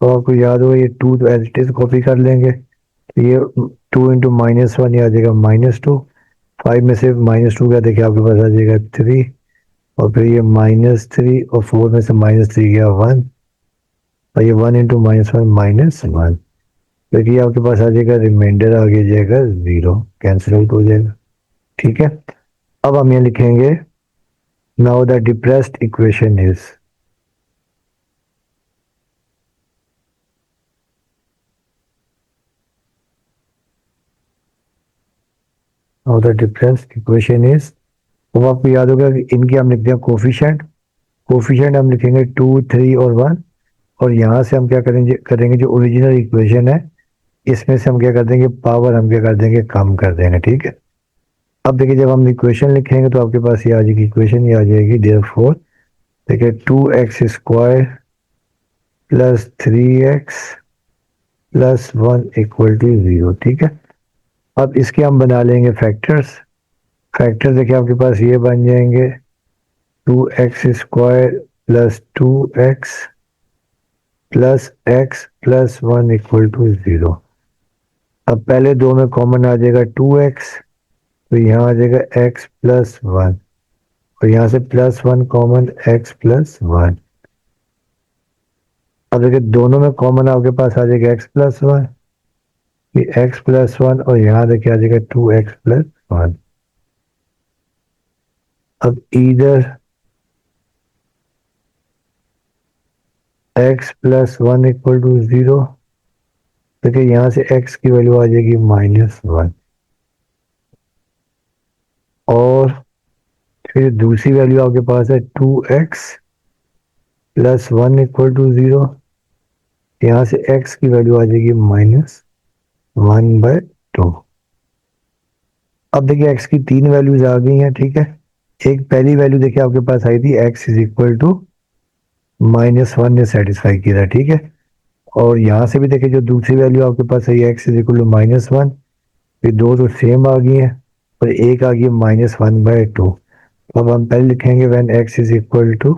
तो आपको याद होगा ये 2 तो एज इट इज कॉपी कर लेंगे, तो ये 2 इंटू -1 ये आ जाएगा -2, 5 में से -2 का देखिए आपके पास आ जाएगा 3, और फिर ये -3 और 4 में से -3 गया 1, और ये 1 इंटू -1 -1, देखिए आपके पास आ जाएगा रिमाइंडर आ गया जाएगा 0, कैंसिल आउट हो जाएगा, ठीक है। अब हम ये लिखेंगे now the depressed equation is, now the depressed equation is, अब आपको याद होगा कि इनके हम लिखते हैं कोफिशिएंट, कोफिशिएंट हम लिखेंगे 2, 3 और 1, और यहाँ से हम क्या करेंगे जो ओरिजिनल इक्वेशन है इसमें से हम क्या कर देंगे, पावर हम क्या कर देंगे, कम कर देंगे, ठीक है। अब देखिए जब हम इक्वेशन लिखेंगे तो आपके पास ये आ जाएगी इक्वेशन, ये आ जाएगी देयरफॉर देखिए 2x square plus 3x plus 1 equal to 0, ठीक है। अब इसके हम बना लेंगे फैक्टर्स, फैक्टर देखिए आपके पास ये बन जाएंगे 2x square plus 2x plus x plus 1 equal to 0। अब पहले दो में कॉमन आ जाएगा 2x, तो यहाँ आ जाएगा x प्लस 1, और यहाँ से +1 कॉमन x प्लस 1। अब देखिए दोनों में कॉमन आपके पास आ जाएगा x प्लस 1, ये x प्लस 1, और यहाँ देखिए आ जाएगा 2x प्लस 1। अब इधर x प्लस 1 इक्वल टू 0, देखिए यहाँ से x की वैल्यू आ जाएगी -1, और फिर दूसरी वैल्यू आपके पास है 2x प्लस 1 इक्वल टू 0, यहाँ से x की वैल्यू आ जाएगी -1/2। अब देखिए x की 3 वैल्यूज आ गई हैं, ठीक है। एक पहली वैल्यू देखिए आपके पास आई थी x इज इक्वल टू -1 ने सेटिस्फाई किया था, ठीक है। और यहाँ से भी देखिए जो दूसरी वैल्यू आपके पास है x इज इक्वल टू -1, ये दो तो सेम आ गई हैं, और एक आ गई -1/2। अब हम पहले लिखेंगे when x is equal to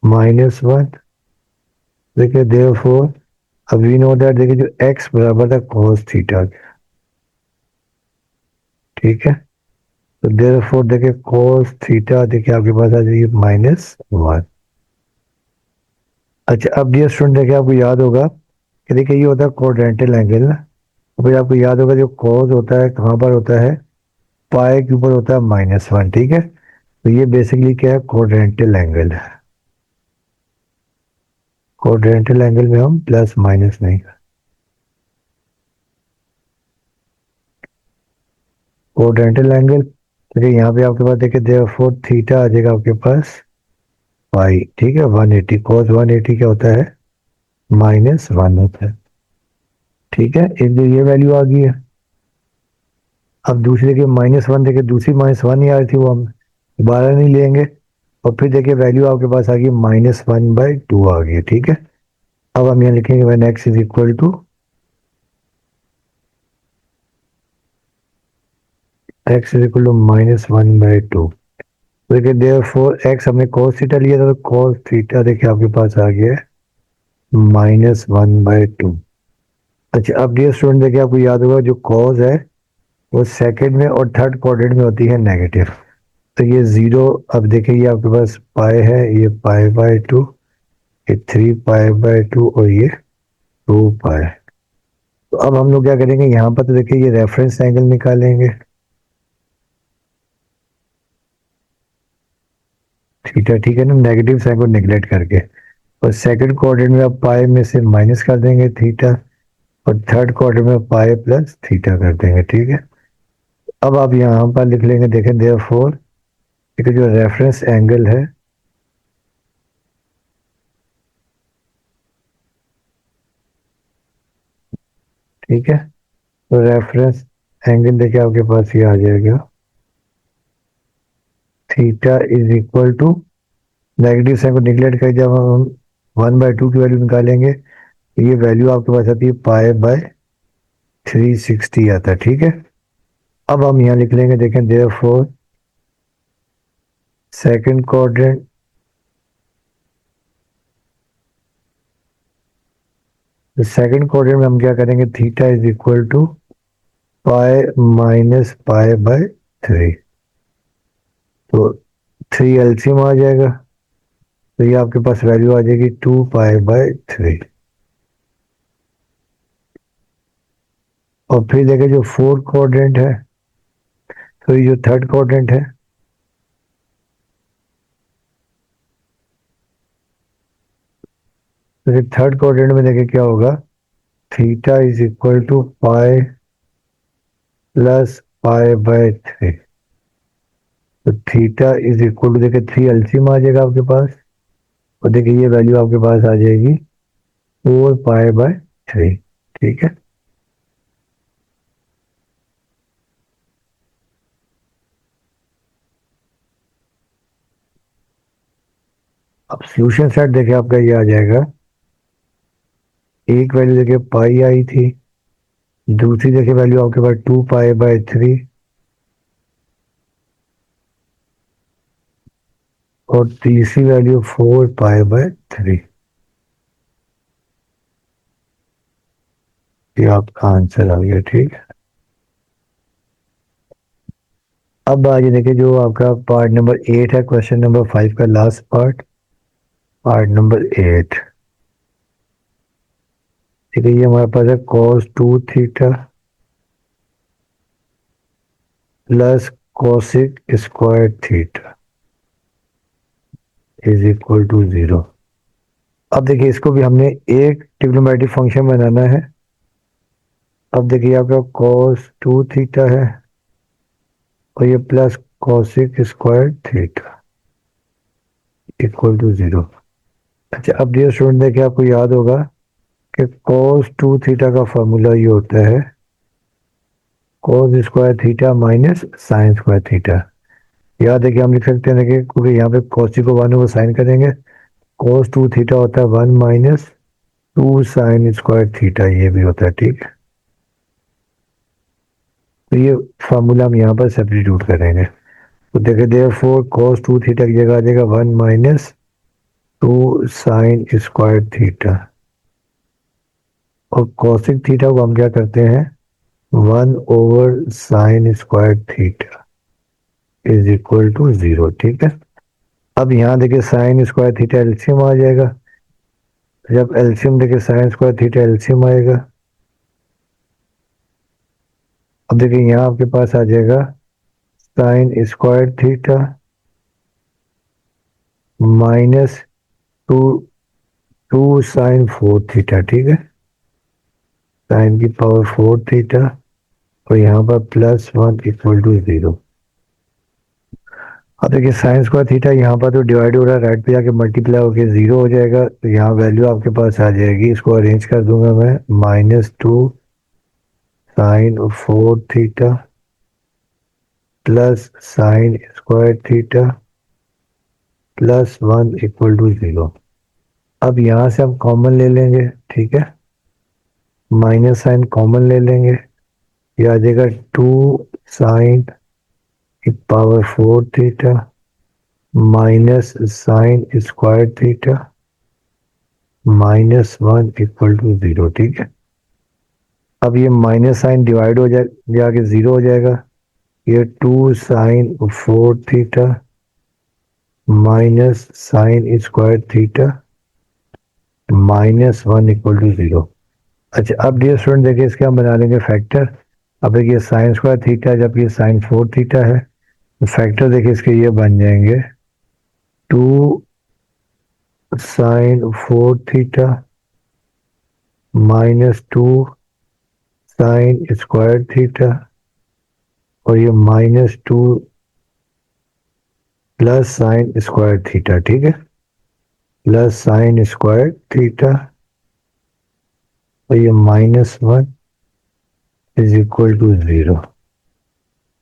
-1। देखिए देयरफॉर अब वी नो दैट, देखिए जो x बराबर था cos थीटा, ठीक है। तो देयरफॉर देखिए cos थीटा देखिए आपके पास आ जाएगी -1। अच्छा अब डियर स्टूडेंट देखिए आपको याद होगा कि देखिए ये होता है क्वाड्रेंटल एंगल ना। तो फिर आपको याद होगा जो cos होता है कहाँ पर होता है, पाई के ऊपर होता है -1, ठीक है। तो ये बेसिकली क्या है, क्वाड्रेंटल एंगल है। क्वाड्रेंटल एंगल में हम प्लस माइनस नहीं कर, क्वाड्रेंटल एंगल देखिए यहाँ पे आपके पास देखिए देयरफॉर थीटा आ जाएगा आपके पास पाई, ठीक है। 180 cos 180 क्या होता है, -1 होता है, ठीक है। एक जो ये वैल्यू आ गई है। अब दूसरे के -1 देखिए दूसरी -1 ही आ रही थी, वो हम दोबारा नहीं लेंगे। और फिर देखिए वैल्यू आपके पास आ गई -1/2 आ गई, ठीक है। अब हम यहाँ लिखेंगे when x is equal to -1/2। देखिए देयरफॉर x हमने cos थीटा लिया था, तो cos थीटा देखिए आपके पास आ गया -1/2। अच्छा अब डियर स्टूडेंट देखिए आपको याद होगा जो cos है वो सेकंड में और थर्ड क्वाड्रेंट में होती है नेगेटिव। तो ये जीरो, अब देखिए ये आपके पास पाई है, ये पाई/2, ये 3 पाई/2 और ये 2 पाई। तो अब हम लोग क्या करेंगे, यहाँ पर तो देखिए ये रेफरेंस एंगल निकालेंगे थीटा, ठीक है ना, नेगेटिव साइन को निगलेक्ट करके। और सेकंड क्वाड्रेंट में आप पाई में से माइनस कर देंगे थीटा, और थर्ड क्वाड्रेंट में पाई प्लस थीटा कर देंगे, ठीक है। अब आप यहाँ पर लिख लेंगे, देखें देयरफॉर देखिए जो रेफरेंस एंगल है, ठीक है। तो रेफरेंस एंगल देखिए आपके पास ये आ जाएगा theta is equal to, negative sign को निगलेक्ट कर जब हम 1/2 की वैल्यू निकालेंगे, ये वैल्यू आपके पास आती है पाई/360 आता है, ठीक है। अब हम यहाँ लिख लेंगे, देखें देयरफॉर सेकंड क्वाड्रेंट, तो सेकंड क्वाड्रेंट में हम क्या करेंगे, थीटा इज इक्वल टू पाई-पाई/3। तो 3 एलसीएम आ जाएगा, तो ये आपके पास वैल्यू आ जाएगी 2 पाई/3। और फिर देखें जो फोर्थ क्वाड्रेंट है, तो ये जो थर्ड क्वाड्रेंट है, तो थर्ड क्वाड्रेंट में देखिए क्या होगा, theta is equal to pi plus pi. तो थीटा इज इक्वल टू देखिए 3 एलसीएम आ जाएगा आपके पास, और देखिए ये वैल्यू आपके पास आ जाएगी 4 पाई/3, ठीक है। अब सोल्यूशन सेट देखिए आपका ये आ जाएगा, एक वैल्यू देखिए पाई आई थी, दूसरी देखिए वैल्यू आपके पास 2 पाई/3, और तीसरी वैल्यू 4 पाई/3। ये आपका आंसर आ गया, ठीक है। अब आगे देखिए जो आपका पार्ट नंबर 8 है, क्वेश्चन नंबर 5 का लास्ट पार्ट, पार्ट नंबर 8। ठीक है, ये हमारे पास है cos 2 theta plus cosec square theta is equal to 0। अब देखिए इसको भी हमने एक ट्रिग्नोमेट्रिक फंक्शन बनाना है। अब देखिए आपका cos 2 थीटा है, और ये plus cosec square theta equal to 0। अच्छा अब डियर स्टूडेंट देखिए आपको याद होगा कि cos 2 थीटा का फॉर्मूला ये होता है cos square theta minus sine square theta. याद देखिए हम लिख सकते हैं, देखिए क्योंकि यहाँ पे cos को 1 को साइन करेंगे, cos 2 थीटा होता है 1 माइनस 2 साइन स्क्वायर थीटा, ये भी होता है, ठीक है। तो ये फार्मूला हम यहाँ पर सब्स्टिट्यूट करेंगे। तो देखिए देयरफॉर cos 2 थीटा की जगह आ जाएगा 1 माइनस 2 साइन स्क्वायर थीटा, और कॉसिक थीटा को हम क्या करते हैं 1 over sine square theta is equal to 0। ठीक है, अब यहाँ देखिए साइन स्क्वायर थीटा एलसीएम आ जाएगा, जब एलसीएम देखिए साइन स्क्वायर थीटा एलसीएम आएगा। अब देखिए यहाँ आपके पास आ जाएगा sine square theta minus two two sine 4 theta. ठीक है, साइन की पावर 4 थीटा, और यहाँ पर +1 इक्वल टू 0। अब देखिए साइन स्क्वायर थीटा यहाँ पर तो डिवाइड हो रहा है, राइट पे जाके मल्टीप्लाई होके 0 हो जाएगा, तो यहाँ वैल्यू आपके पास आ जाएगी, इसको अरेंज कर दूंगा मैं, -2 sine 4 theta plus sine square theta +1 equal to 0। अब यहाँ से हम कॉमन ले लेंगे, ठीक है, माइनस साइन कॉमन ले लेंगे, ये आ जाएगा 2 साइन की power 4 theta minus sine square theta -1 equal to 0। ठीक है, अब ये माइनस साइन डिवाइड हो जाए जाके 0 हो जाएगा, ये 2 sine 4 theta minus sine square theta -1 equal to 0। अच्छा, अब डियर स्टूडेंट देखिए इसके हम बना लेंगे फैक्टर। अब देखिए साइन स्क्वायर थीटा जब ये साइन 4 थीटा है, तो फैक्टर देखिए इसके ये बन जाएंगे 2 sine 4 theta -2 sine square theta, और ये -2 प्लस साइन स्क्वायर थीटा। ठीक है, प्लस साइन स्क्वायर थीटा, और ये -1 इज इक्वल टू 0।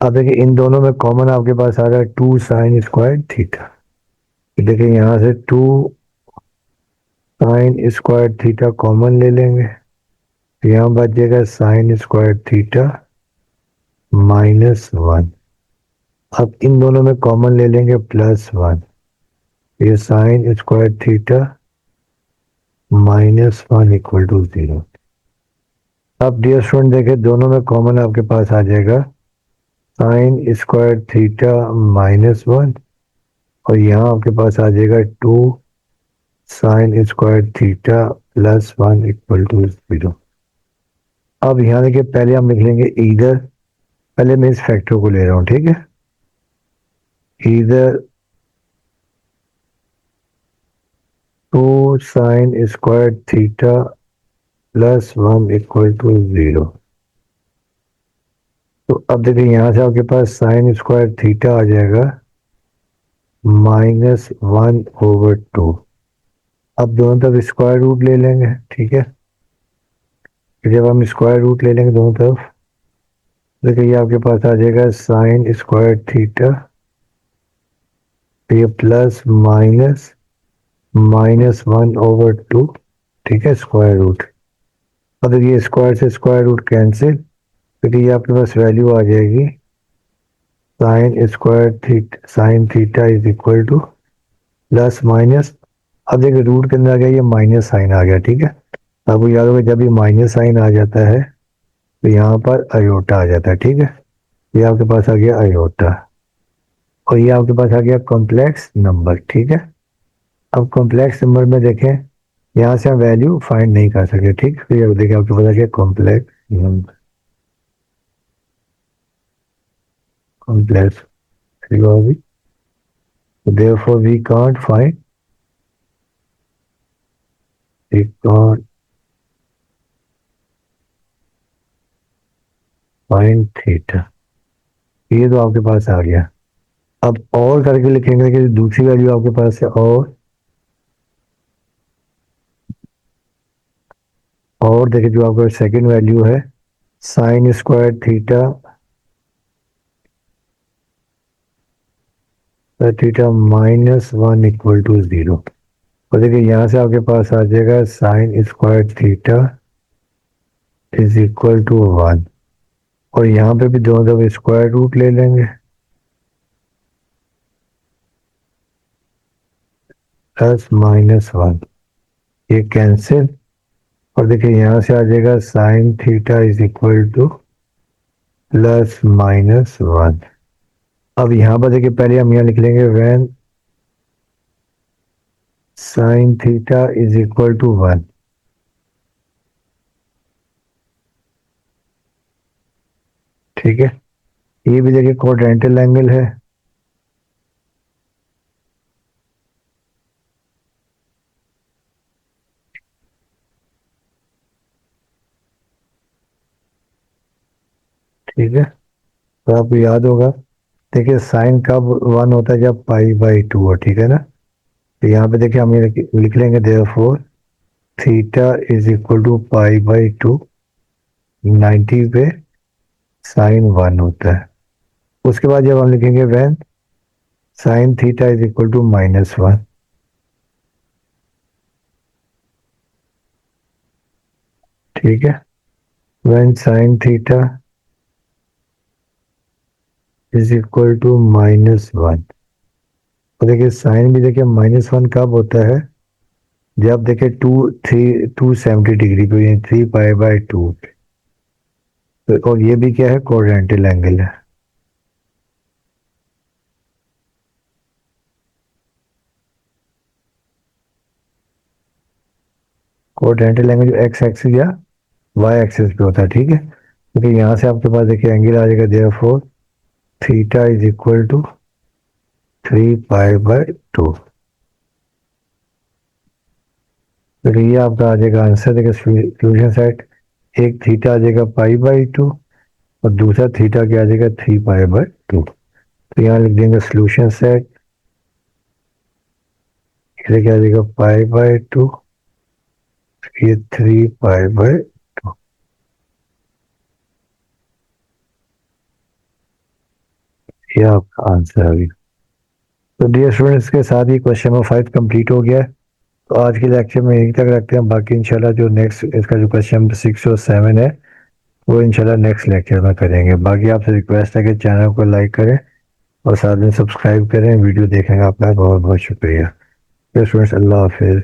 अब देखिए इन दोनों में कॉमन आपके पास आ रहा है 2 साइन स्क्वायर थीटा, देखिए यहाँ से 2 साइन स्क्वायर थीटा कॉमन ले लेंगे, तो यहाँ बच जाएगा साइन स्क्वायर थीटा -1। अब इन दोनों में कॉमन ले लेंगे +1, ये sine square theta -1 equal to 0। अब डियर स्टूडेंट देखिए दोनों में कॉमन आपके पास आ जाएगा साइन स्क्वायर थीटा -1, और यहाँ आपके पास आ जाएगा 2 sine square theta +1 equal to 0। अब यहाँ देखिए पहले हम लिख लेंगे इधर, पहले मैं इस फैक्टर को ले रहा हूँ, ठीक है, इधर 2 sine square theta +1 equal to 0। तो अब देखिए यहाँ से आपके पास साइन स्क्वायर थीटा आ जाएगा -1/2। अब दोनों तरफ स्क्वायर रूट ले लेंगे, ठीक है, जब हम स्क्वायर रूट ले लेंगे दोनों तरफ, देखिए ये आपके पास आ जाएगा साइन स्क्वायर थीटा, ये प्लस माइनस -1/2, ठीक है, स्क्वायर रूट। अब देखिए स्क्वायर से स्क्वायर रूट कैंसिल, फिर ये आपके पास वैल्यू आ जाएगी sign theta is equal to plus minus, अब देखिए रूट के अंदर आ गया, ये माइनस साइन आ गया, ठीक है। आपको याद होगा जब ये माइनस साइन आ जाता है तो यहाँ पर अयोटा आ जाता है, ठीक है, ये आपके पास आ गया अयोटा, और ये आपके पास आ गया कॉम्प्लेक्स नंबर, ठीक है। अब कॉम्प्लेक्स नंबर में देखें, यहाँ से हम वैल्यू फाइंड नहीं कर सके, ठीक, तो ये देखिए आपके पास आ गया complex number, complex, therefore we can't find theta. ये तो आपके पास आ गया। अब और करके लिखेंगे कि दूसरी वैल्यू आपके पास है, और देखिए जो आपका सेकंड वैल्यू है sine square theta -1 equal to 0, और देखिए यहाँ से आपके पास आ जाएगा sine square theta is equal to 1, और यहाँ पे भी दोनों तरफ स्क्वायर रूट ले लेंगे, प्लस माइनस वन, ये कैंसिल, और देखिए यहाँ से आ जाएगा sine theta is equal to plus minus one. अब यहाँ पर देखिए पहले हम यहाँ लिख लेंगे when sine theta is equal to one. ठीक है, ये भी देखिए क्वाड्रेंटल एंगल है, ठीक है। तो आपको याद होगा, देखिए साइन कब वन होता है, जब पाई बाई टू हो, ठीक है ना। तो यहाँ पे देखिए हम ये लिख लेंगे therefore theta is equal to pi by two, 90 पे साइन वन होता है। उसके बाद जब हम लिखेंगे when sine theta is equal to minus one, ठीक है, when sine theta is equal to minus one. तो देखिए साइन भी देखिए माइनस वन कब होता है, जब देखिए 270 डिग्री को, यानी 3 पाई बाई टू, और ये भी क्या है, कोऑर्डिनेटल एंगल है। कोऑर्डिनेटल एंगल जो एक्स एक्सिस या वाई एक्सिस पे होता है, ठीक है। क्योंकि यहाँ से आपके पास देखिए एंगल आ जाएगा therefore theta is equal to 3 pi by two. तो ये आपका आ जाएगा आंसर। देखिए सोल्यूशन सेट, एक थीटा आ जाएगा पाई बाई टू और दूसरा थीटा क्या आ जाएगा 3 पाई बाई टू। तो यहाँ लिख देंगे सोल्यूशन सेट, ये क्या आ जाएगा पाई बाई टू, ये 3 पाई बाई टू। ये आपका आंसर आ गया। तो डियर स्टूडेंट्स, के साथ ही क्वेश्चन नंबर 5 कंप्लीट हो गया है। तो आज के लेक्चर में यहीं तक रखते हैं, बाकी इंशाल्लाह जो नेक्स्ट इसका जो क्वेश्चन नंबर 6 और 7 है वो इंशाल्लाह नेक्स्ट लेक्चर में करेंगे। बाकी आपसे रिक्वेस्ट है कि चैनल को लाइक करें और साथ में सब्सक्राइब करें। वीडियो देखने का आपका बहुत बहुत शुक्रिया। स्टूडेंट्स, अल्लाह हाफिज़।